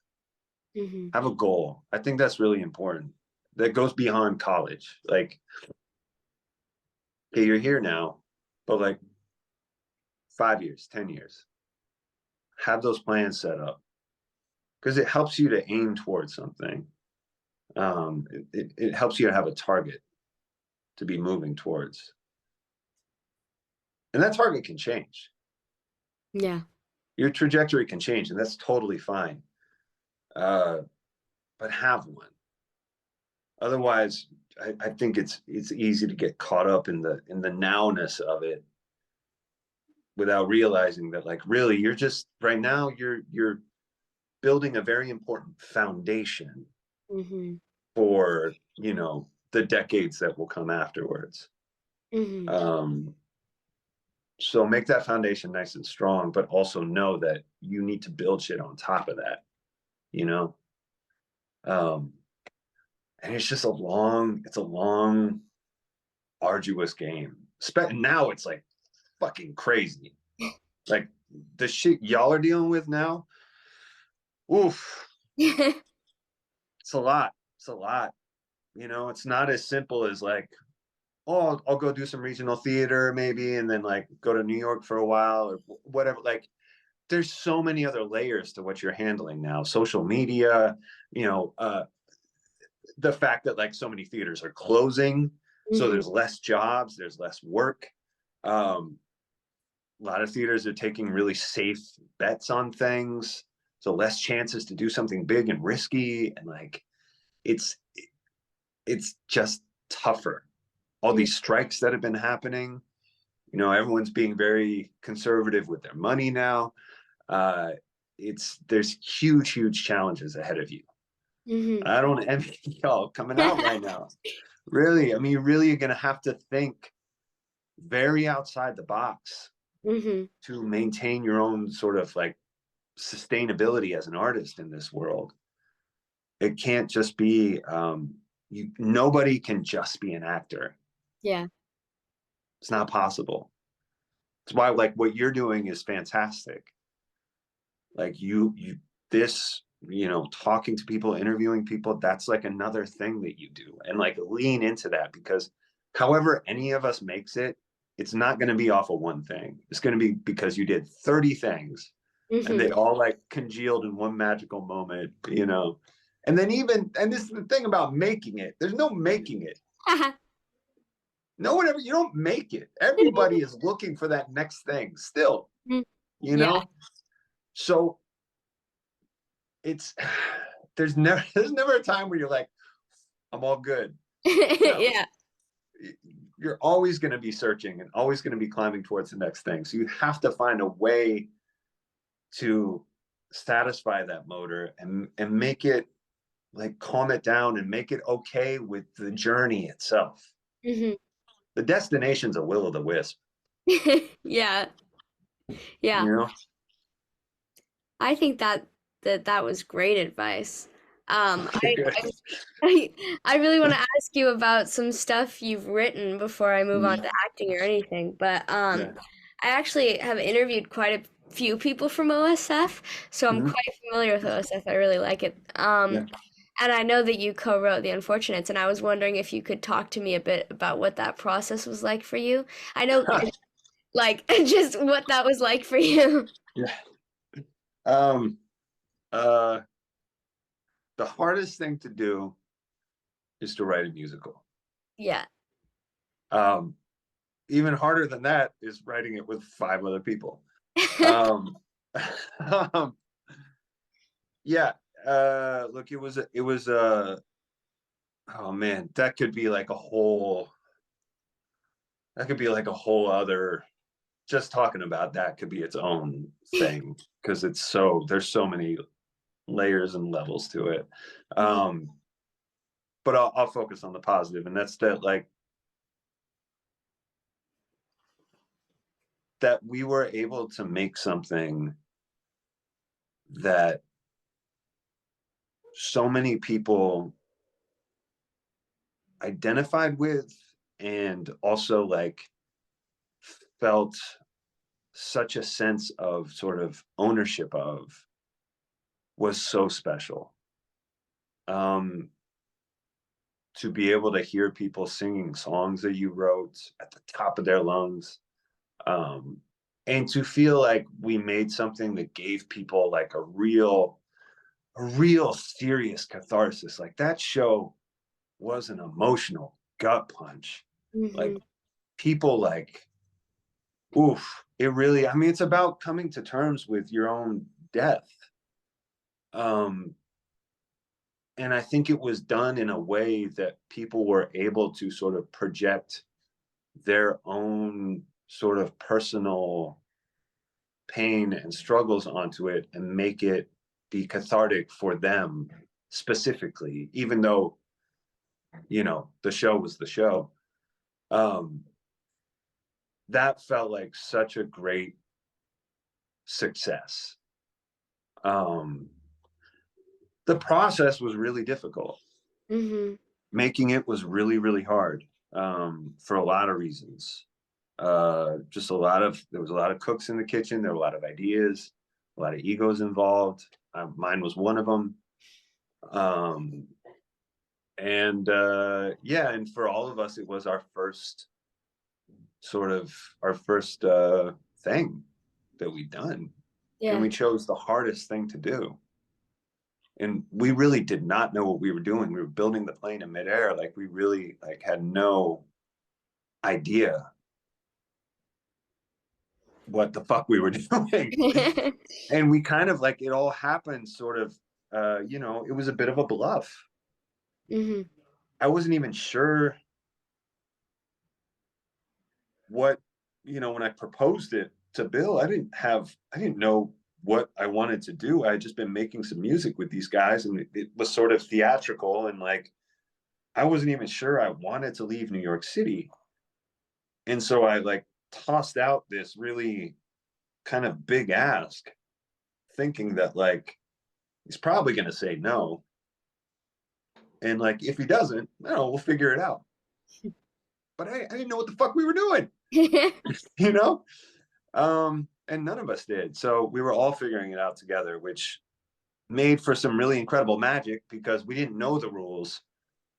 Hmm. Have a goal. I think that's really important. That goes beyond college. Like, okay, you're here now, but like 5 years, 10 years, have those plans set up because it helps you to aim towards something. It helps you to have a target to be moving towards. And that target can change. Yeah. Your trajectory can change, and that's totally fine. Uh, but have one. Otherwise, I think it's easy to get caught up in the nowness of it without realizing that like really you're just right now you're building a very important foundation Hmm. for the decades that will come afterwards. Hmm. um so make that foundation nice and strong, but also know that you need to build shit on top of that, you know um and it's a long arduous game. Now it's like fucking crazy, like the shit y'all are dealing with now. Oof, it's a lot. It's a lot. It's not as simple as like, oh, I'll go do some regional theater maybe, and then like go to New York for a while or whatever. Like, there's so many other layers to what you're handling now. Social media, you know, uh, the fact that like so many theaters are closing, so Hmm. there's less jobs, there's less work. Um, a lot of theaters are taking really safe bets on things, so less chances to do something big and risky, and like it's it's just tougher. All these strikes that have been happening, everyone's being very conservative with their money now. uh there's huge challenges ahead of you. Hmm. I don't envy y'all coming out right now, really. I mean, you really are going to have to think very outside the box Hmm. to maintain your own sort of like sustainability as an artist in this world. It can't just be nobody can just be an actor. Yeah. It's not possible. It's why like what you're doing is fantastic. Like this talking to people, interviewing people, that's like another thing that you do. And like lean into that, because however any of us makes it, it's not going to be off of one thing. It's going to be because you did 30 things and Hmm. they all like congealed in one magical moment. And then and this is the thing about making it, there's no making it. No one ever, you don't make it. Everybody is looking for that next thing still, you Yeah. know? So it's, there's never a time where you're like, I'm all good. No, Yeah. you're always going to be searching and always going to be climbing towards the next thing. So you have to find a way to satisfy that motor and make it, like, calm it down and make it okay with the journey itself. Hmm. The destination's a will o' the wisp, Yeah. Yeah. you know. I think that was great advice. Okay, good. I really want to ask you about some stuff you've written before I move on Mhm. to acting or anything, but Yeah. I actually have interviewed quite a few people from OSF, so I'm Mhm. quite familiar with OSF. I really like it. Yeah. And I know that you co-wrote The Unfortunates, and I was wondering if you could talk to me a bit about what that process was like for you. I know, like, just what that was like for you. Yeah. Um, uh, the hardest thing to do is to write a musical. Yeah. Um, Even harder than that is writing it with five other people. Um, um, yeah. Look, oh man, that could be like a whole other, just talking about that could be its own thing, because there's so many layers and levels to it. Um, but I'll focus on the positive, and that's that, like, that we were able to make something that so many people identified with, and also like felt such a sense of sort of ownership of, was so special. Um, to be able to hear people singing songs that you wrote at the top of their lungs, um, and to feel like we made something that gave people like a real serious catharsis. Like, that show was an emotional gut punch. Like, Hmm. people, like, oof, it really, I mean, it's about coming to terms with your own death. Um, and I think it was done in a way that people were able to sort of project their own sort of personal pain and struggles onto it and make it be cathartic for them specifically, even though, the show was the show. Um, that felt like such a great success. Um, the process was really difficult. Hmm. Making it was really, really hard, for a lot of reasons. Just there was a lot of cooks in the kitchen. There were a lot of ideas, a lot of egos involved. Mine was one of them. Um, and yeah, and for all of us, it was our first thing that we'd done, and Yeah. we chose the hardest thing to do. And we really did not know what we were doing. We were building the plane in midair. Like, we really, like, had no idea what the fuck we were doing. And we kind of, like, it all happened sort of, it was a bit of a bluff. Hmm. I wasn't even sure what, when I proposed it to Bill, I didn't know what I wanted to do. I had just been making some music with these guys, and it was sort of theatrical, and like, I wasn't even sure I wanted to leave New York City. And so I, like, tossed out this really kind of big ask, thinking that, like, he's probably going to say no. And, like, if he doesn't, no, we'll figure it out. But I didn't know what the fuck we were doing, you know? And none of us did. So we were all figuring it out together, which made for some really incredible magic because we didn't know the rules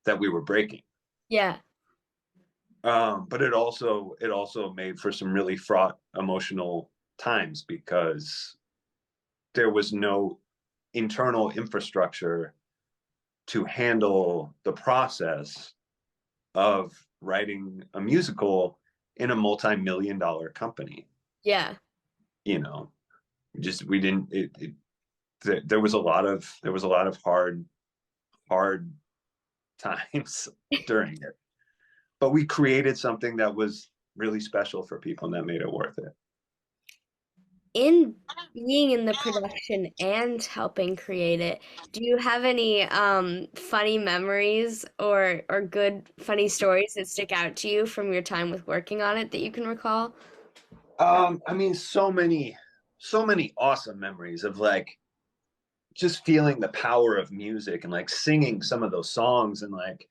that we were breaking. Yeah. But it also made for some really fraught emotional times because there was no internal infrastructure to handle the process of writing a musical in a multi-million dollar company. Yeah. You know, just we didn't. There was a lot of hard times during it, but we created something that was really special for people, and that made it worth it. In being in the production and helping create it, do you have any funny memories or good funny stories that stick out to you from your time with working on it that you can recall? I mean, so many awesome memories of like just feeling the power of music and like singing some of those songs and like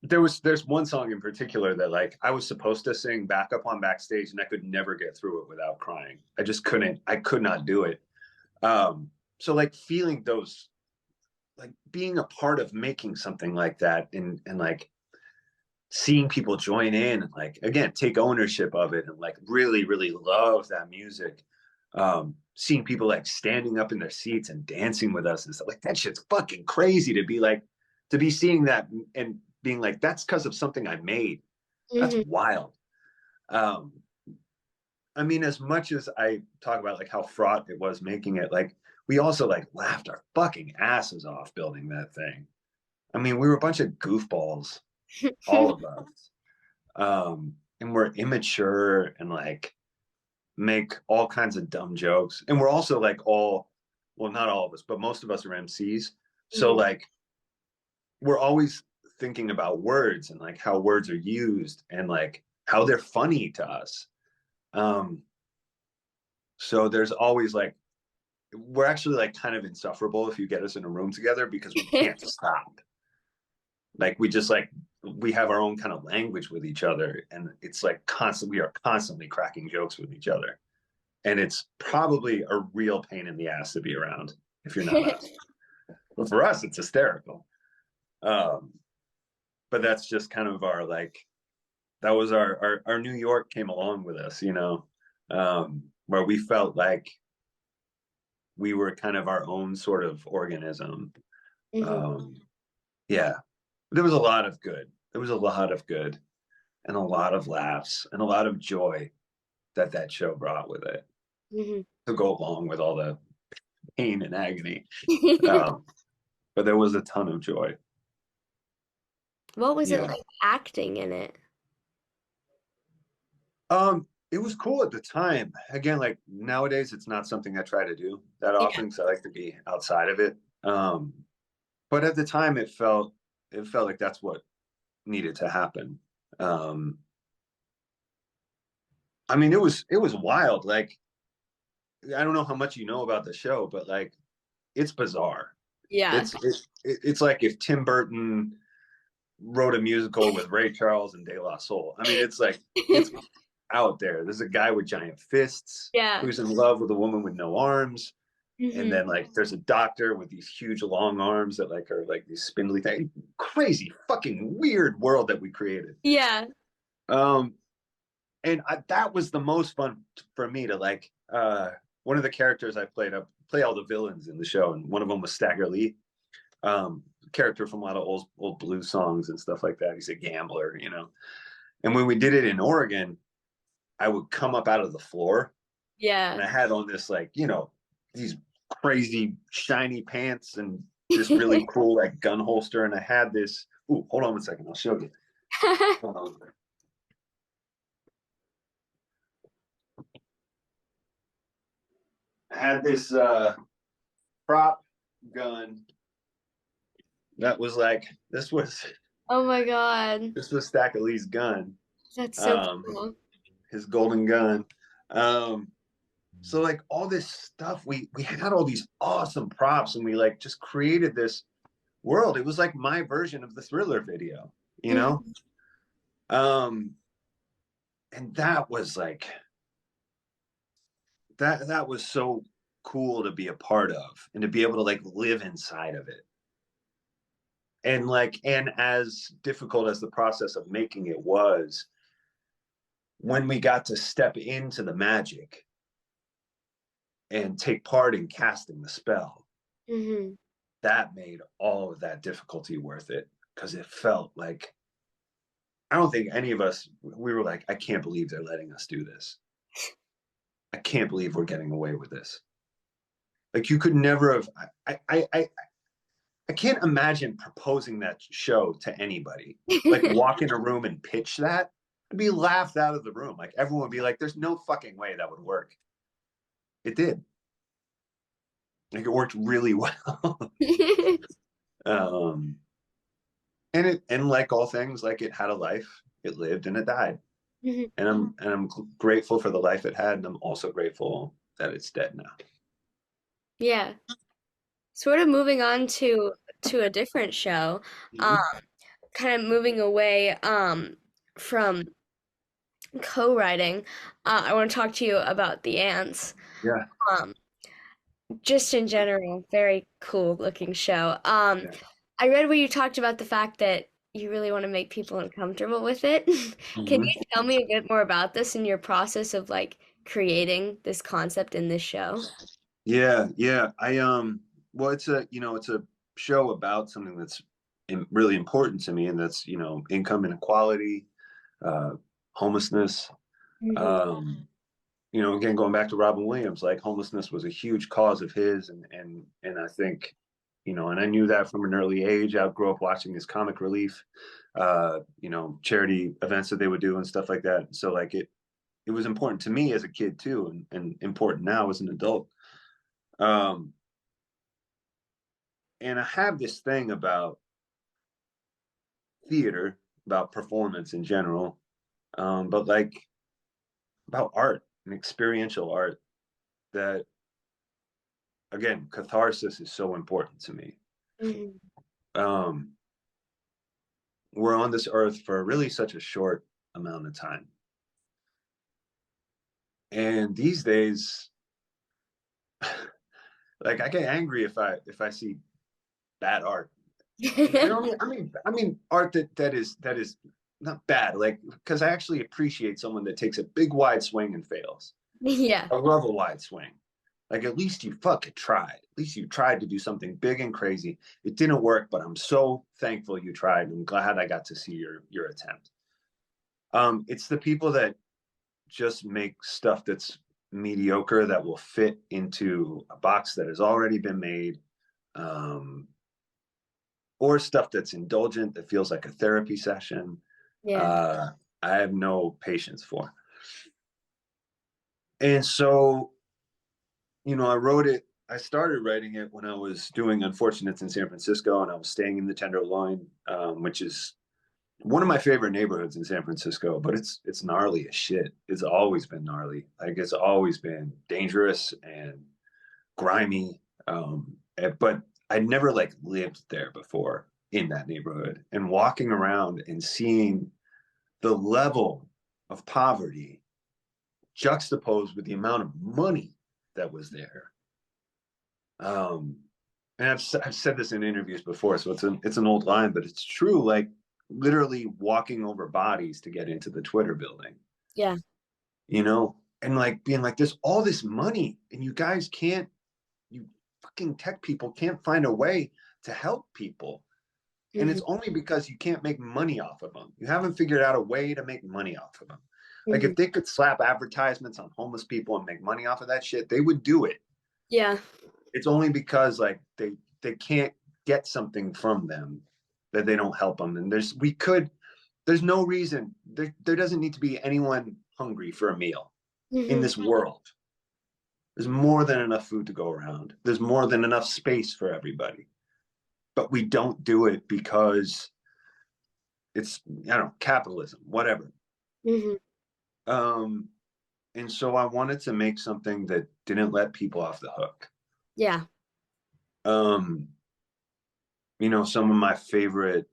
there's one song in particular that like I was supposed to sing backup on backstage and I could never get through it without crying. I just couldn't. I could not do it. So like feeling those, like being a part of making something like that and like seeing people join in and like again take ownership of it and like really love that music. Seeing people like standing up in their seats and dancing with us and stuff like that shit's fucking crazy to be like to be seeing that and being like that's because of something I made. That's Hmm. wild. um I mean, as much as I talk about like how fraught it was making it, like we also like laughed our fucking asses off building that thing. I mean, we were a bunch of goofballs, all of us. And we're immature and like make all kinds of dumb jokes. And we're also like well, not all of us, but most of us are MCs. So Hmm. like we're always thinking about words and like how words are used and like how they're funny to us. Um, so there's always like we're actually like kind of insufferable if you get us in a room together because we can't stop. Like we just like we have our own kind of language with each other and it's like constant we are constantly cracking jokes with each other. And it's probably a real pain in the ass to be around if you're not us. But for us it's hysterical. Um but that's just kind of our like that was our New York came along with us, you know, where we felt like we were kind of our own sort of organism. Hmm. Um, yeah, there was a lot of good. There was a lot of good and a lot of laughs and a lot of joy that that show brought with it Hmm. to go along with all the pain and agony. Um, but there was a ton of joy. What was it Yeah. like acting in it? It was cool at the time. Again, like nowadays, it's not something I try to do that Yeah. often because I like to be outside of it. But at the time, it felt like that's what needed to happen. Um, I mean, it was wild. Like I don't know how much you know about the show, but like it's bizarre. Yeah. It's like if Tim Burton wrote a musical with Ray Charles and De La Soul. I mean, it's like it's out there. There's a guy with giant fists Yeah. who's in love with a woman with no arms. And Hmm. then like there's a doctor with these huge long arms that like are like these spindly things. Crazy fucking weird world that we created. Yeah. Um and that was the most fun for me to like one of the characters I played up play all the villains in the show and one of them was Stagger Lee, character from a lot of old blues songs and stuff like that. He's a gambler, you know. And when we did it in Oregon, I would come up out of the floor and Yeah. I had on this like, you know, these crazy shiny pants and this really cool like gun holster and I had this. Ooh, hold on one second, I'll show you. um, I had this prop gun that was like Oh my God. this was Stack Lee's gun, That's so um, cool. his golden gun. Um, so like all this stuff, we had all these awesome props, and we like just created this world. It was like my version of the Thriller video, you know. Hmm. Um, and that was like that was so. cool to be a part of and to be able to like live inside of it. And like, and as difficult as the process of making it was, when we got to step into the magic and take part in casting the spell, Hmm. that made all of that difficulty worth it, because it felt like, I don't think any of us, we were like, I can't believe they're letting us do this. I can't believe we're getting away with this. Like you could never have. I can't imagine proposing that show to anybody. Like walk in a room and pitch that, I'd be laughed out of the room. Like everyone would be like, "There's no fucking way that would work." It did. Like it worked really well. um, and like all things, like it had a life. It lived and it died. And I'm grateful for the life it had, and I'm also grateful that it's dead now. Yeah. Sort of moving on to a different show, um, Mm-hmm. kind of moving away from co-writing. I want to talk to you about the ants. Yeah, Um, just in general, very cool looking show. yeah. I read where you talked about the fact that you really want to make people uncomfortable with it. Can Mm-hmm. you tell me a bit more about this and your process of like creating this concept in this show? Yeah, yeah. Well, it's a show about something that's really important to me, and that's income inequality, uh, homelessness. Hmm. Um, again, going back to Robin Williams, like homelessness was a huge cause of his, and I think, and I knew that from an early age. I grew up watching his comic relief, charity events that they would do and stuff like that. So like it was important to me as a kid too, and important now as an adult. Um, and I have this thing about theater, about performance in general, but like about art and experiential art, that again, catharsis is so important to me. Hmm. Um, we're on this earth for really such a short amount of time. And these days, like I get angry if I see bad art. And I mean art that is not bad, like because I actually appreciate someone that takes a big wide swing and fails. Yeah. I love a wide swing. Like at least you fucking tried. At least you tried to do something big and crazy. It didn't work, but I'm so thankful you tried. I'm glad I got to see your attempt. It's the people that just make stuff that's mediocre that will fit into a box that has already been made, um, or stuff that's indulgent that feels like a therapy session. Yeah. Uh, I have no patience for. And so I wrote it. I started writing it when I was doing Unfortunates in San Francisco, and I was staying in the Tenderloin, which is one of my favorite neighborhoods in San Francisco. But it's gnarly as shit. It's always been gnarly. Like it's always been dangerous and grimy. But I'd never like lived there before in that neighborhood, and walking around and seeing the level of poverty juxtaposed with the amount of money that was there. Um, and I've said this in interviews before, so it's an old line, but it's true. Like literally walking over bodies to get into the Twitter building, Yeah. and like being like, there's all this money, and you guys can't, you fucking tech people can't find a way to help people. And Hmm. it's only because you can't make money off of them. You haven't figured out a way to make money off of them. Like Hmm. if they could slap advertisements on homeless people and make money off of that shit, they would do it. Yeah. It's only because like they can't get something from them that they don't help them. And there's no reason, there doesn't need to be anyone hungry for a meal in Hmm. this world. There's more than enough food to go around. There's more than enough space for everybody. But we don't do it because it's, I don't know, capitalism, whatever. Hmm. Um, and so I wanted to make something that didn't let people off the hook. Yeah. Um, some of my favorite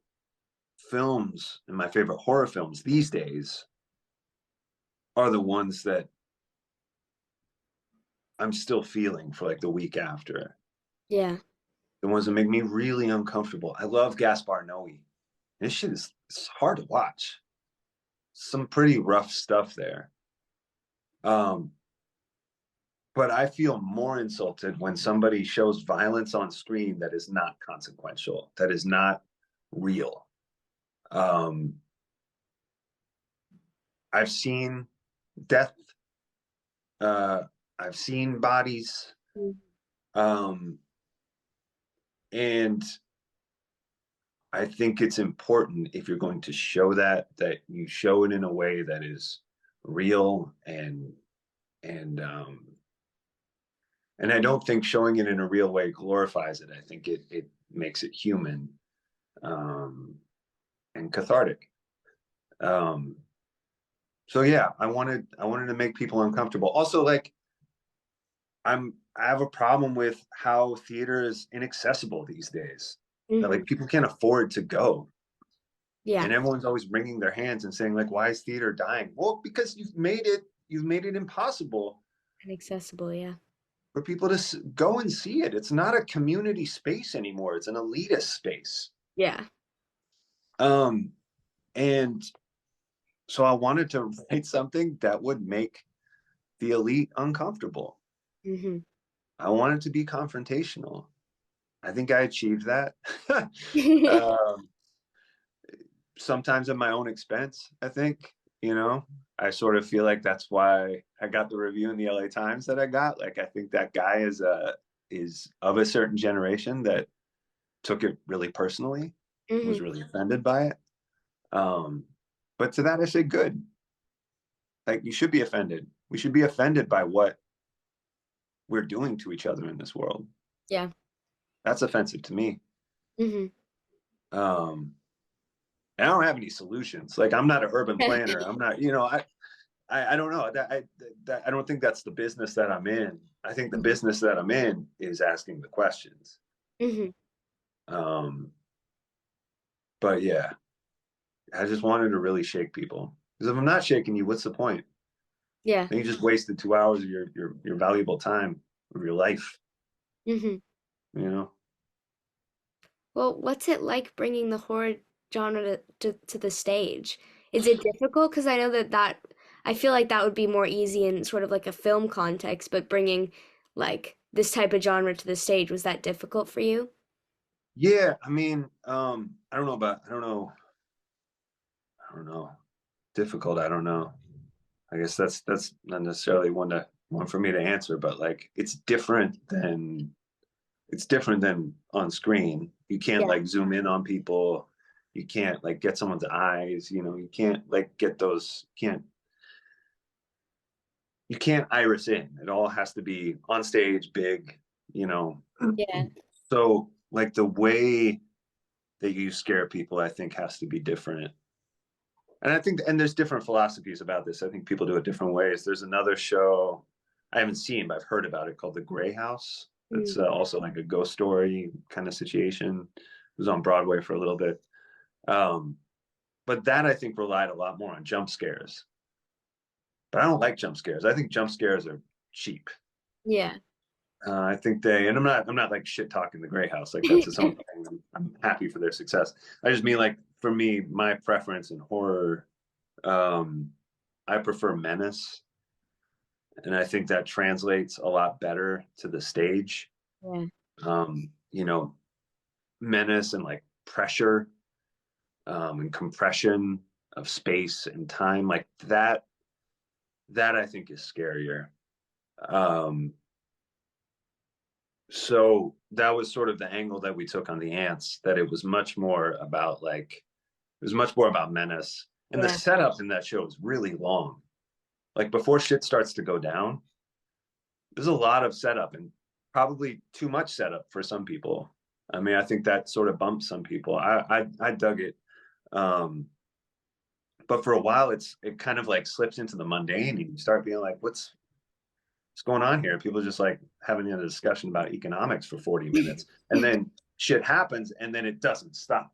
films and my favorite horror films these days are the ones that I'm still feeling for like the week after. Yeah. The ones that make me really uncomfortable. I love Gaspar Noé. This shit is it's hard to watch. Some pretty rough stuff there. Um, but I feel more insulted when somebody shows violence on screen that is not consequential, that is not real. Um, I've seen death. Uh, I've seen bodies. Um, and I think it's important if you're going to show that you show it in a way that is real and and I don't think showing it in a real way glorifies it. I think it makes it human um, and cathartic. Um, so yeah, I wanted to make people uncomfortable. Also, like I have a problem with how theater is inaccessible these days. That Hmm. like people can't afford to go, Yeah. and everyone's always wringing their hands and saying like, "Why is theater dying?" Well, because you've made it impossible Inaccessible, yeah. for people to go and see it. It's not a community space anymore. It's an elitist space. Yeah. Um, and so I wanted to write something that would make the elite uncomfortable. Hmm. I wanted to be confrontational. I think I achieved that. um, Sometimes at my own expense, I think, you know, I sort of feel like that's why I got the review in the LA Times that I got. Like, I think that guy is of a certain generation that took it really personally, was Hmm. really offended by it. Um, but to that, I say good. Like, you should be offended. We should be offended by what we're doing to each other in this world. Yeah. That's offensive to me. Hmm. Um, and I don't have any solutions. Like, I'm not an urban planner. I'm not, I don't know I don't think that's the business that I'm in. I think the business that I'm in is asking the questions. Hmm. Um, but yeah, I just wanted to really shake people because if I'm not shaking you, what's the point? Yeah. Then you just wasted 2 hours of your valuable time of your life. Hmm. You know? Well, what's it like bringing the horror genre to the stage? Is it difficult? Because I know I feel like that would be more easy in sort of like a film context, but bringing like this type of genre to the stage, was that difficult for you? Yeah, I mean, I don't know. Difficult, I don't know. I guess that's not necessarily one for me to answer, but like it's different than on screen. You can't Yeah. like zoom in on people. You can't like get someone's eyes, you can't like get those you can't iris in. It all has to be on stage, big, you know. Yeah. So like the way that you scare people, I think has to be different. And I think and there's different philosophies about this. I think people do it different ways. There's another show I haven't seen, but I've heard about it called The Gray House. It's Mm. also like a ghost story kind of situation. It was on Broadway for a little bit. Um, but that I think relied a lot more on jump scares. But I don't like jump scares. I think jump scares are cheap. Yeah. I think and I'm not like shit talking the Gray House. Like that's its own thing. I'm happy for their success. I just mean like for me, my preference in horror, um, I prefer menace, and I think that translates a lot better to the stage. Yeah. You know, menace and like pressure, and compression of space and time, like that. That I think is scarier. Um, so that was sort of the angle that we took on the ants. That it was much more about like it was much more about menace, and the Yeah. setup in that show is really long. Like before shit starts to go down, there's a lot of setup and probably too much setup for some people. I mean, I think that sort of bumps some people. I dug it, um, but for a while, it kind of like slips into the mundane, and you start being like, what's going on here? People just like having a discussion about economics for 40 minutes, and then shit happens, and then it doesn't stop.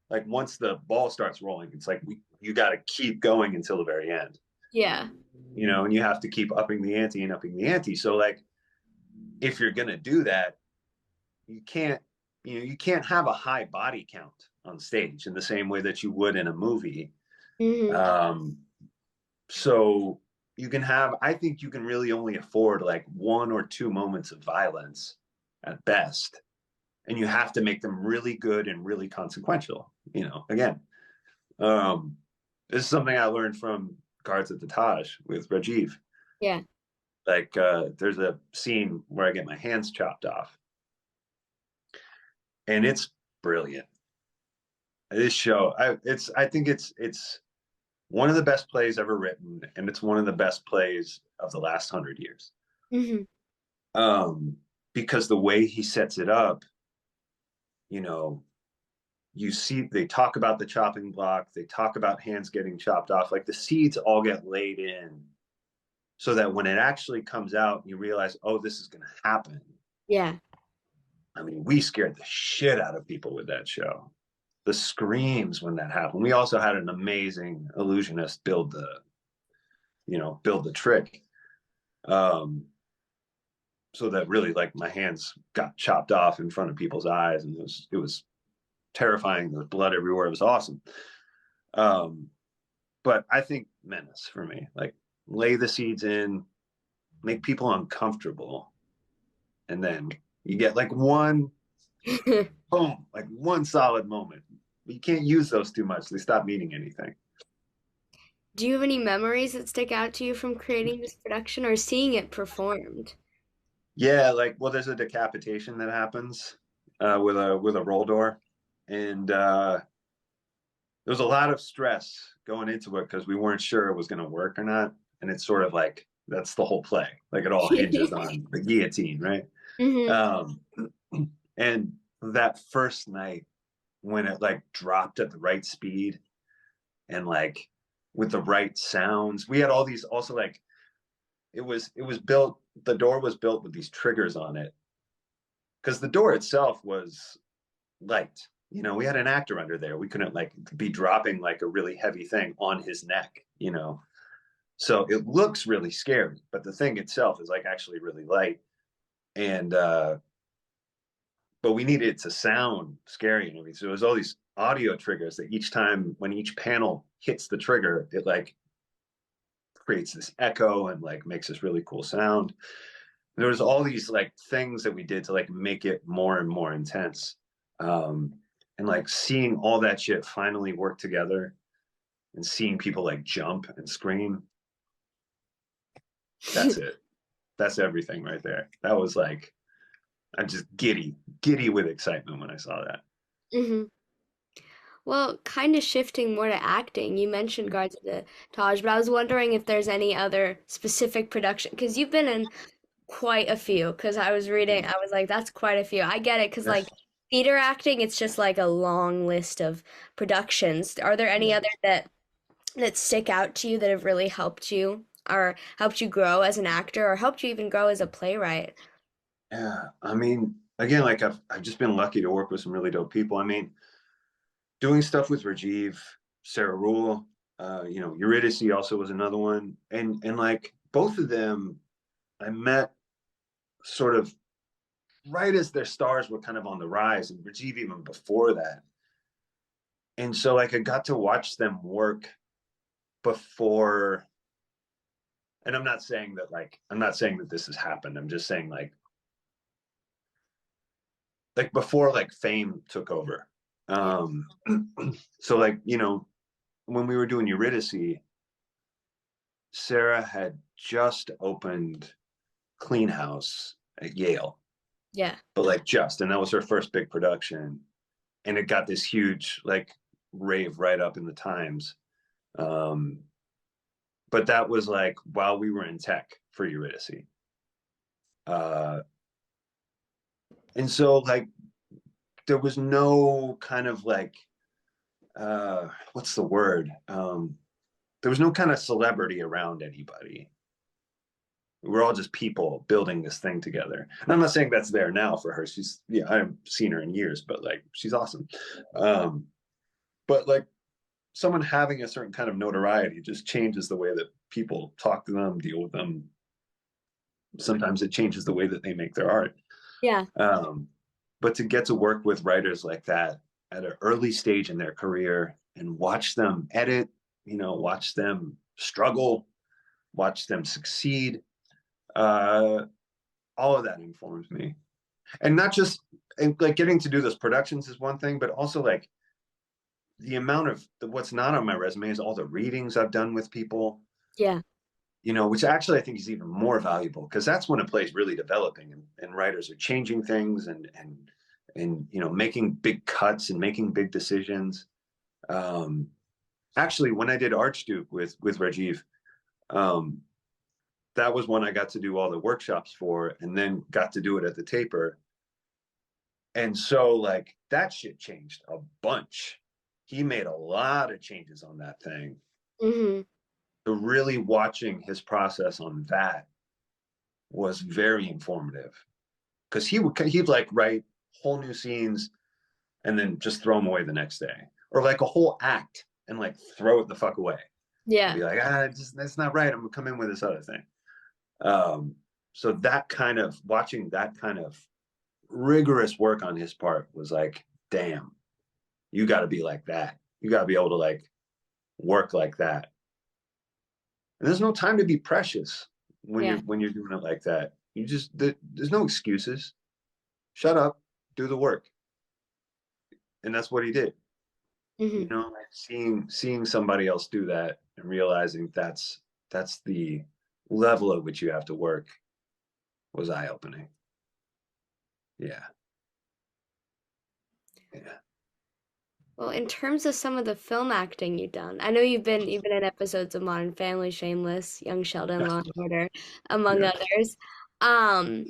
Like once the ball starts rolling, it's like you got to keep going until the very end, Yeah. and you have to keep upping the ante and upping the ante. So like if you're gonna do that, you can't, you can't have a high body count on stage in the same way that you would in a movie. Hmm. Um, so you can have, I think you can really only afford like 1 or 2 moments of violence at best, and you have to make them really good and really consequential. Again, um, this is something I learned from Guards at the Taj with Rajiv. Yeah. Like, there's a scene where I get my hands chopped off, and it's brilliant. This show, I think it's one of the best plays ever written, and it's one of the best plays of the last 100 years. Hmm. Um, because the way he sets it up, you know, you see they talk about the chopping block, they talk about hands getting chopped off, like the seeds all get laid in so that when it actually comes out, you realize, oh, this is going to happen. Yeah. I mean, we scared the shit out of people with that show. The screams when that happened. We also had an amazing illusionist build the trick. Um, so that really, like, my hands got chopped off in front of people's eyes, and it was terrifying. There was blood everywhere. It was awesome. Um, but I think menace for me, like, lay the seeds in, make people uncomfortable, and then you get like one boom, like one solid moment. But you can't use those too much; they stop meaning anything. Do you have any memories that stick out to you from creating this production or seeing it performed? Yeah, like, well, there's a decapitation that happens with a roll door, and there was a lot of stress going into it because we weren't sure it was going to work or not. And it's sort of like that's the whole play. Like, it all hinges on the guillotine, right? Hmm. Um, and that first night when it like dropped at the right speed and like with the right sounds, we had all these also like it was built. The door was built with these triggers on it because the door itself was light. We had an actor under there. We couldn't like be dropping like a really heavy thing on his neck. So it looks really scary, but the thing itself is like actually really light. And but we needed it to sound scary and everything. So it was all these audio triggers that each time when each panel hits the trigger, it like creates this echo and like makes this really cool sound. There was all these like things that we did to like make it more and more intense. Um, and like seeing all that shit finally work together and seeing people like jump and scream, that's it. That's everything right there. That was like, I'm just giddy with excitement when I saw that. Hmm. Well, kind of shifting more to acting, you mentioned Guards of the Taj, but I was wondering if there's any other specific production, because you've been in quite a few, because I was reading, I was like, that's quite a few. I get it, because Yeah. like theater acting, it's just like a long list of productions. Are there any other that stick out to you that have really helped you or helped you grow as an actor or helped you even grow as a playwright? Yeah. I mean, again, like I've just been lucky to work with some really dope people. I mean, doing stuff with Rajiv, Sarah Rule, Eurydice also was another one. And like both of them I met sort of right as their stars were kind of on the rise, and Rajiv even before that. And so like I got to watch them work before, and I'm not saying that this has happened. I'm just saying like before like fame took over. Yeah. Um so like, when we were doing Eurydice, Sarah had just opened Clean House at Yale, Yeah. but like just, and that was her first big production. And it got this huge like rave right up in the Times. Um, but that was like while we were in tech for Eurydice. Uh, and so like there was no kind of like what's the word? There was no kind of celebrity around anybody. We're all just people building this thing together. And I'm not saying that's there now for her. She's yeah, I haven't seen her in years, but like she's awesome. Um, but like someone having a certain kind of notoriety just changes the way that people talk to them, deal with them. sometimes it changes the way that they make their art. Yeah. Um, but to get to work with writers like that at an early stage in their career and watch them edit, watch them struggle, watch them succeed, uh, all of that informs me. And not just like getting to do those productions is one thing, but also like the amount of what's not on my resume is all the readings I've done with people, Yeah. which actually I think is even more valuable because that's when a play is really developing and writers are changing things and making big cuts and making big decisions. Um, Actually, when I did Archduke with Rajiv, um, that was when I got to do all the workshops for, and then got to do it at the taper. And so like that shit changed a bunch. He made a lot of changes on that thing. Hmm. So really watching his process on that was very informative because he'd like write whole new scenes and then just throw them away the next day, or like a whole act and like throw it the fuck away and Yeah. be like, that's not right. I'm gonna come in with this other thing. Um, so that kind of watching that kind of rigorous work on his part was like, damn, you got to be like that. You got to be able to like work like that. And there's no time to be precious Yeah. when you're doing it like that. You just there's no excuses. Shut up, do the work, and that's what he did. Hmm. Like seeing somebody else do that and realizing that's the level at which you have to work was eye opening. Yeah, yeah, Well, in terms of some of the film acting you've done, I know you've been in episodes of Modern Family, Shameless, Young Sheldon, Law and Order, among yeah. others. Um,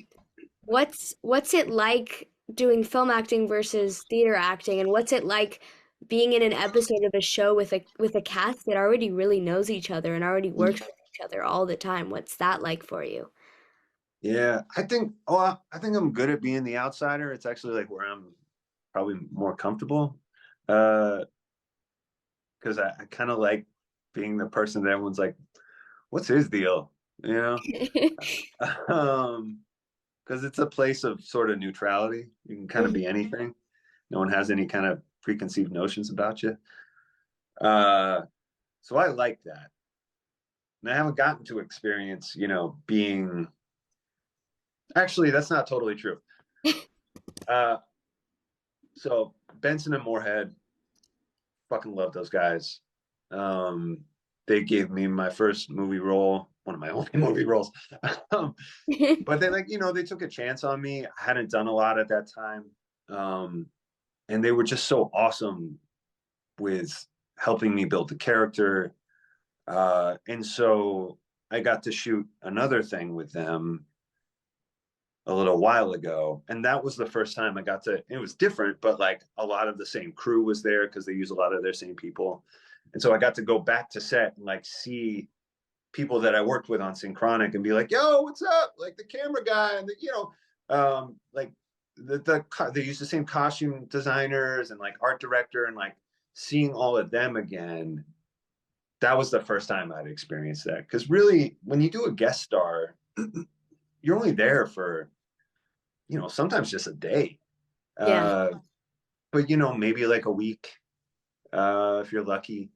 what's it like doing film acting versus theater acting, and what's it like being in an episode of a show with a cast that already really knows each other and already works with each other all the time? What's that like for you? Yeah, I think I'm good at being the outsider. It's actually like where I'm probably more comfortable. Uh, because I kind of like being the person that everyone's like, what's his deal? You know? Um, because it's a place of sort of neutrality. You can kind of be Mhm. anything. No one has any kind of preconceived notions about you. Uh, so I like that. And I haven't gotten to experience, being actually that's not totally true. Uh, so Benson and Moorhead, fucking love those guys. Um, they gave me my first movie role, one of my only movie roles. um, but they they took a chance on me. I hadn't done a lot at that time. Um, and they were just so awesome with helping me build the character. And so I got to shoot another thing with them a little while ago. And that was the first time I got to, it was different, but like a lot of the same crew was there because they use a lot of their same people. And so I got to go back to set and like see people that I worked with on Synchronic and be like, yo, what's up? Like the camera guy and like they use the same costume designers and like art director and like seeing all of them again. That was the first time I'd experienced that. Because really, when you do a guest star, you're only there for, sometimes just a day. Yeah. Uh, but maybe like a week, if you're lucky.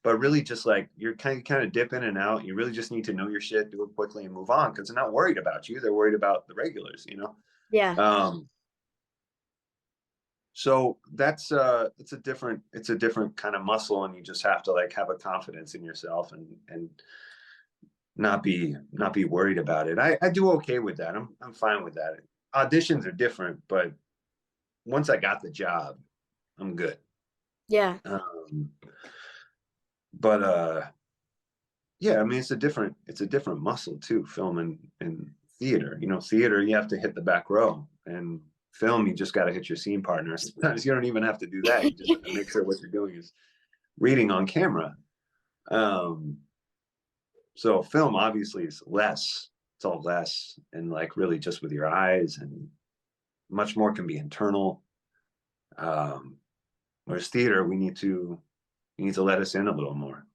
But really, just like you're kind of dip in and out. You really just need to know your shit, do it quickly, and move on because they're not worried about you. They're worried about the regulars. Yeah. Um, so it's a different kind of muscle, and you just have to like have a confidence in yourself and not be worried about it. I do okay with that. I'm fine with that. Auditions are different, but once I got the job, I'm good. Yeah. Um, but yeah, I mean it's a different muscle too, film and theater. Theater you have to hit the back row, and film you just got to hit your scene partner. Sometimes you don't even have to do that. You just have to make sure what you're doing is reading on camera. Um, so film obviously is less. It's all less, and like really just with your eyes, and much more can be internal. Um, whereas theater, we need to let us in a little more,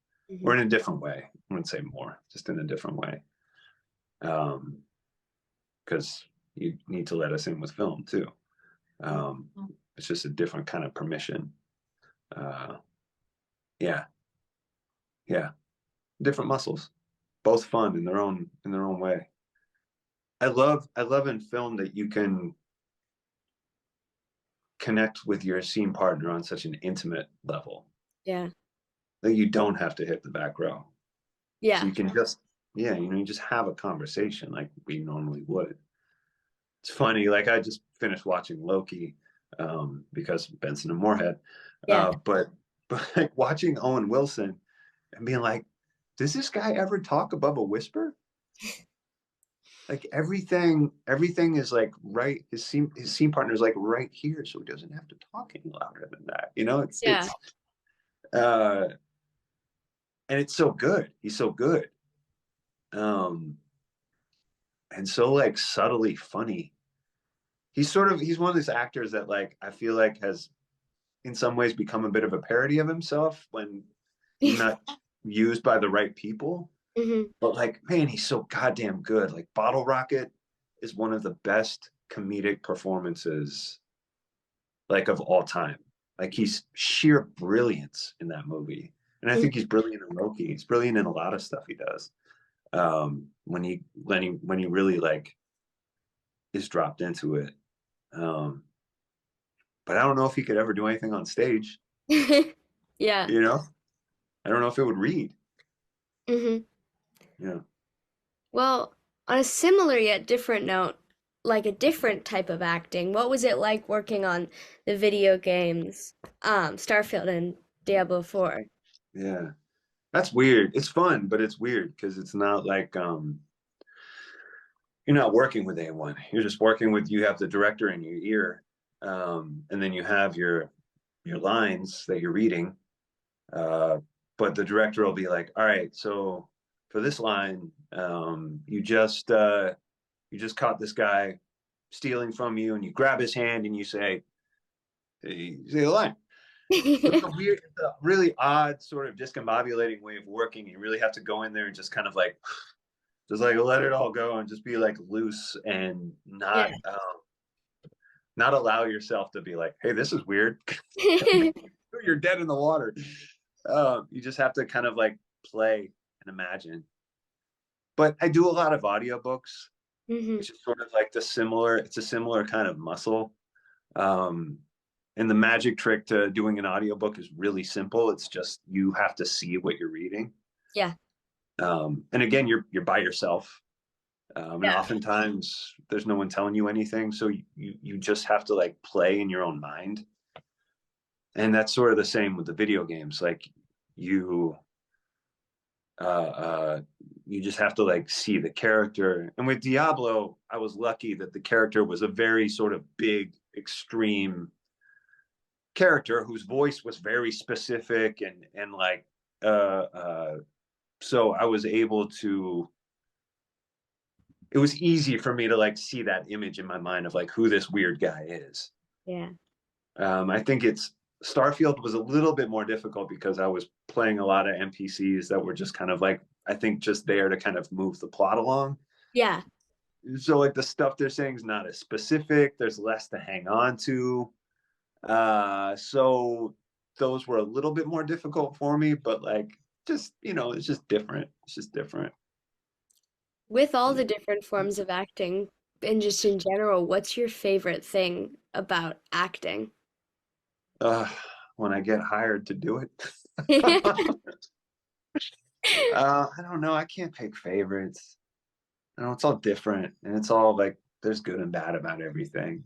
or Mhm. in a different way. I wouldn't say more, just in a different way. Um, because you need to let us in with film too. Mm. Um, it's just a different kind of permission. Uh, yeah, yeah, different muscles, both fun in their own way. I love in film that you can connect with your scene partner on such an intimate level Yeah. that you don't have to hit the back row. So Yeah. you can just, yeah, you know, you just have a conversation like we normally would. It's funny, like I just finished watching Loki because Benson and Moorhead, Yeah. but but like watching Owen Wilson and being like, does this guy ever talk above a whisper? Like everything is like right. His scene partner is like right here, so he doesn't have to talk any louder than that. You know, Yeah. uh, and it's so good. He's so good, um, and so like subtly funny. He's one of these actors that like I feel like has in some ways become a bit of a parody of himself when he's not used by the right people. Hmm. But like, man, he's so goddamn good. Like Bottle Rocket is one of the best comedic performances like of all time. Like he's sheer brilliance in that movie. And I think he's brilliant in Loki. He's brilliant in a lot of stuff he does. When he really like is dropped into it. Um, but I don't know if he could ever do anything on stage. Yeah. You know, I don't know if it would read. Hmm. You know, Well, on a similar yet different note, like a different type of acting, what was it like working on the video games, Starfield and Diablo 4? yeah, that's weird. It's fun, but it's weird because it's not like you're not working with anyone. You're just working with you have the director in your ear, and then you have your lines that you're reading. Uh, but the director will be like, "All right, so for this line, you just caught this guy stealing from you, and you grab his hand and you say the line." So it's a weird, it's a really odd sort of discombobulating way of working. You really have to go in there and just kind of like just like let it all go and just be like loose and Yeah. not allow yourself to be like, hey, this is weird. You're dead in the water. You just have to kind of like play and imagine. But I do a lot of audiobooks, Hmm. which is sort of like it's a similar kind of muscle. Um, and the magic trick to doing an audiobook is really simple. It's just you have to see what you're reading. Yeah. And again, you're by yourself. And Yeah. oftentimes there's no one telling you anything. So you just have to like play in your own mind. And that's sort of the same with the video games. Like you uh, uh, you just have to like see the character. And with Diablo, I was lucky that the character was a very sort of big, extreme character whose voice was very specific and like uh, uh, so I was able to. It was easy for me to like see that image in my mind of like who this weird guy is. Yeah. I think it's Starfield was a little bit more difficult because I was playing a lot of NPCs that were just kind of like I think just there to kind of move the plot along. Yeah. So like the stuff they're saying is not as specific. There's less to hang on to. So those were a little bit more difficult for me, but like just it's just different. It's just different. With all Yeah. the different forms of acting and just in general, what's your favorite thing about acting? Uh, when I get hired to do it. I don't know. I can't pick favorites. It's all different, and it's all like there's good and bad about everything.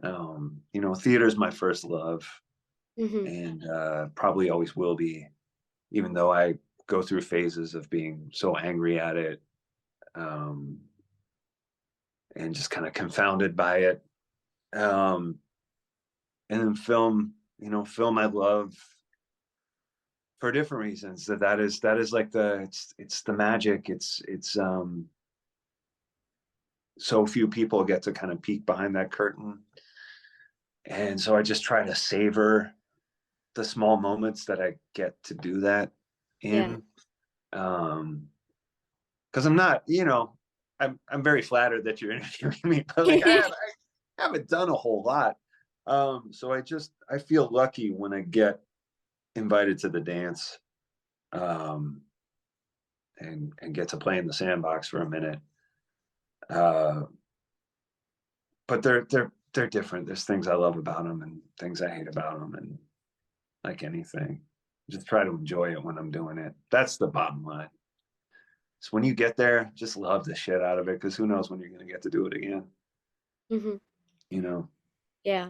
Theater is my first love, Hmm. and probably always will be, even though I go through phases of being so angry at it, um, and just kind of confounded by it. Um, and then film, film I love for different reasons. That is like it's the magic. It's so few people get to kind of peek behind that curtain. And so I just try to savor the small moments that I get to do that Yeah. in. Because I'm not. I'm very flattered that you're interviewing me, but like I haven't done a whole lot. So I feel lucky when I get invited to the dance, um, and get to play in the sandbox for a minute. Uh, but they're different. There's things I love about them and things I hate about them, and like anything, just try to enjoy it when I'm doing it. That's the bottom line. So when you get there, just love the shit out of it because who knows when you're gonna get to do it again. Hmm. You know. Yeah.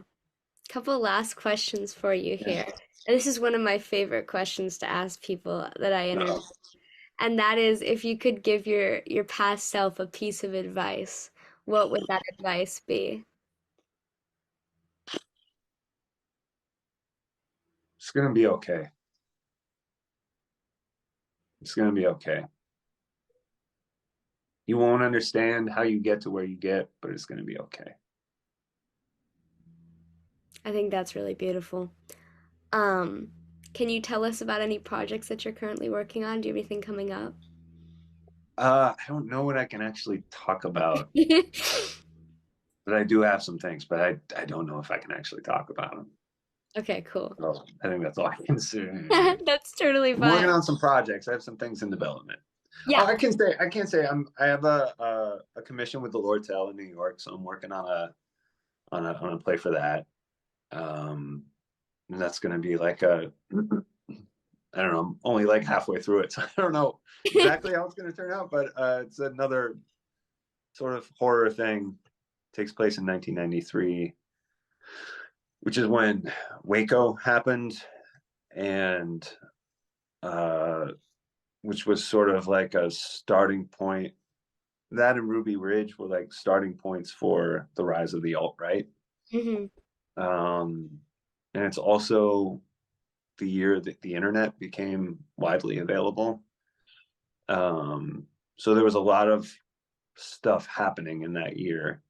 Couple last questions for you Yeah. here. And this is one of my favorite questions to ask people that I interview. No, And that is if you could give your past self a piece of advice, what would that advice be? it's gonna be okay. It's gonna be okay. You won't understand how you get to where you get, but it's gonna be okay. I think that's really beautiful. Um, can you tell us about any projects that you're currently working on? Do you have anything coming up? I don't know what I can actually talk about, but I do have some things, but I don't know if I can actually talk about them. Okay, cool. So I think that's all I can say. That's totally I'm working fine. on some projects. I have some things in development. Oh, Yeah. I can't say I have a commission with the Lordell in New York, so I'm working on a play for that. Um, and that's going to be like a I don't know, I'm only like halfway through it, so I don't know exactly how it's going to turn out, but it's another sort of horror thing. Takes place in 1993, which is when Waco happened, and uh, which was sort of like a starting point. That and Ruby Ridge were like starting points for the rise of the alt right. Hmm. Um, and it's also the year that the internet became widely available. Um, so there was a lot of stuff happening in that year,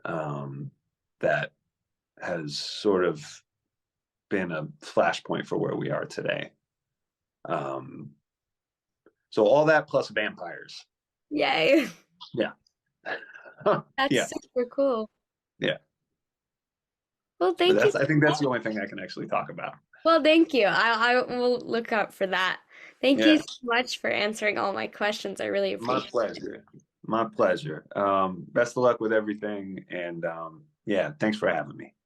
um, that has sort of been a flashpoint for where we are today. Um, so all that plus vampires. Yay. Yeah. That's Yeah. super cool. Yeah. Well, But thank you that's I so think that's the much. only thing I can actually talk about. Well, thank you. I will look out for that. Thank you Yeah. so much for answering all my questions. I really My appreciate it. pleasure. My pleasure. Best of luck with everything. And yeah, thanks for having me.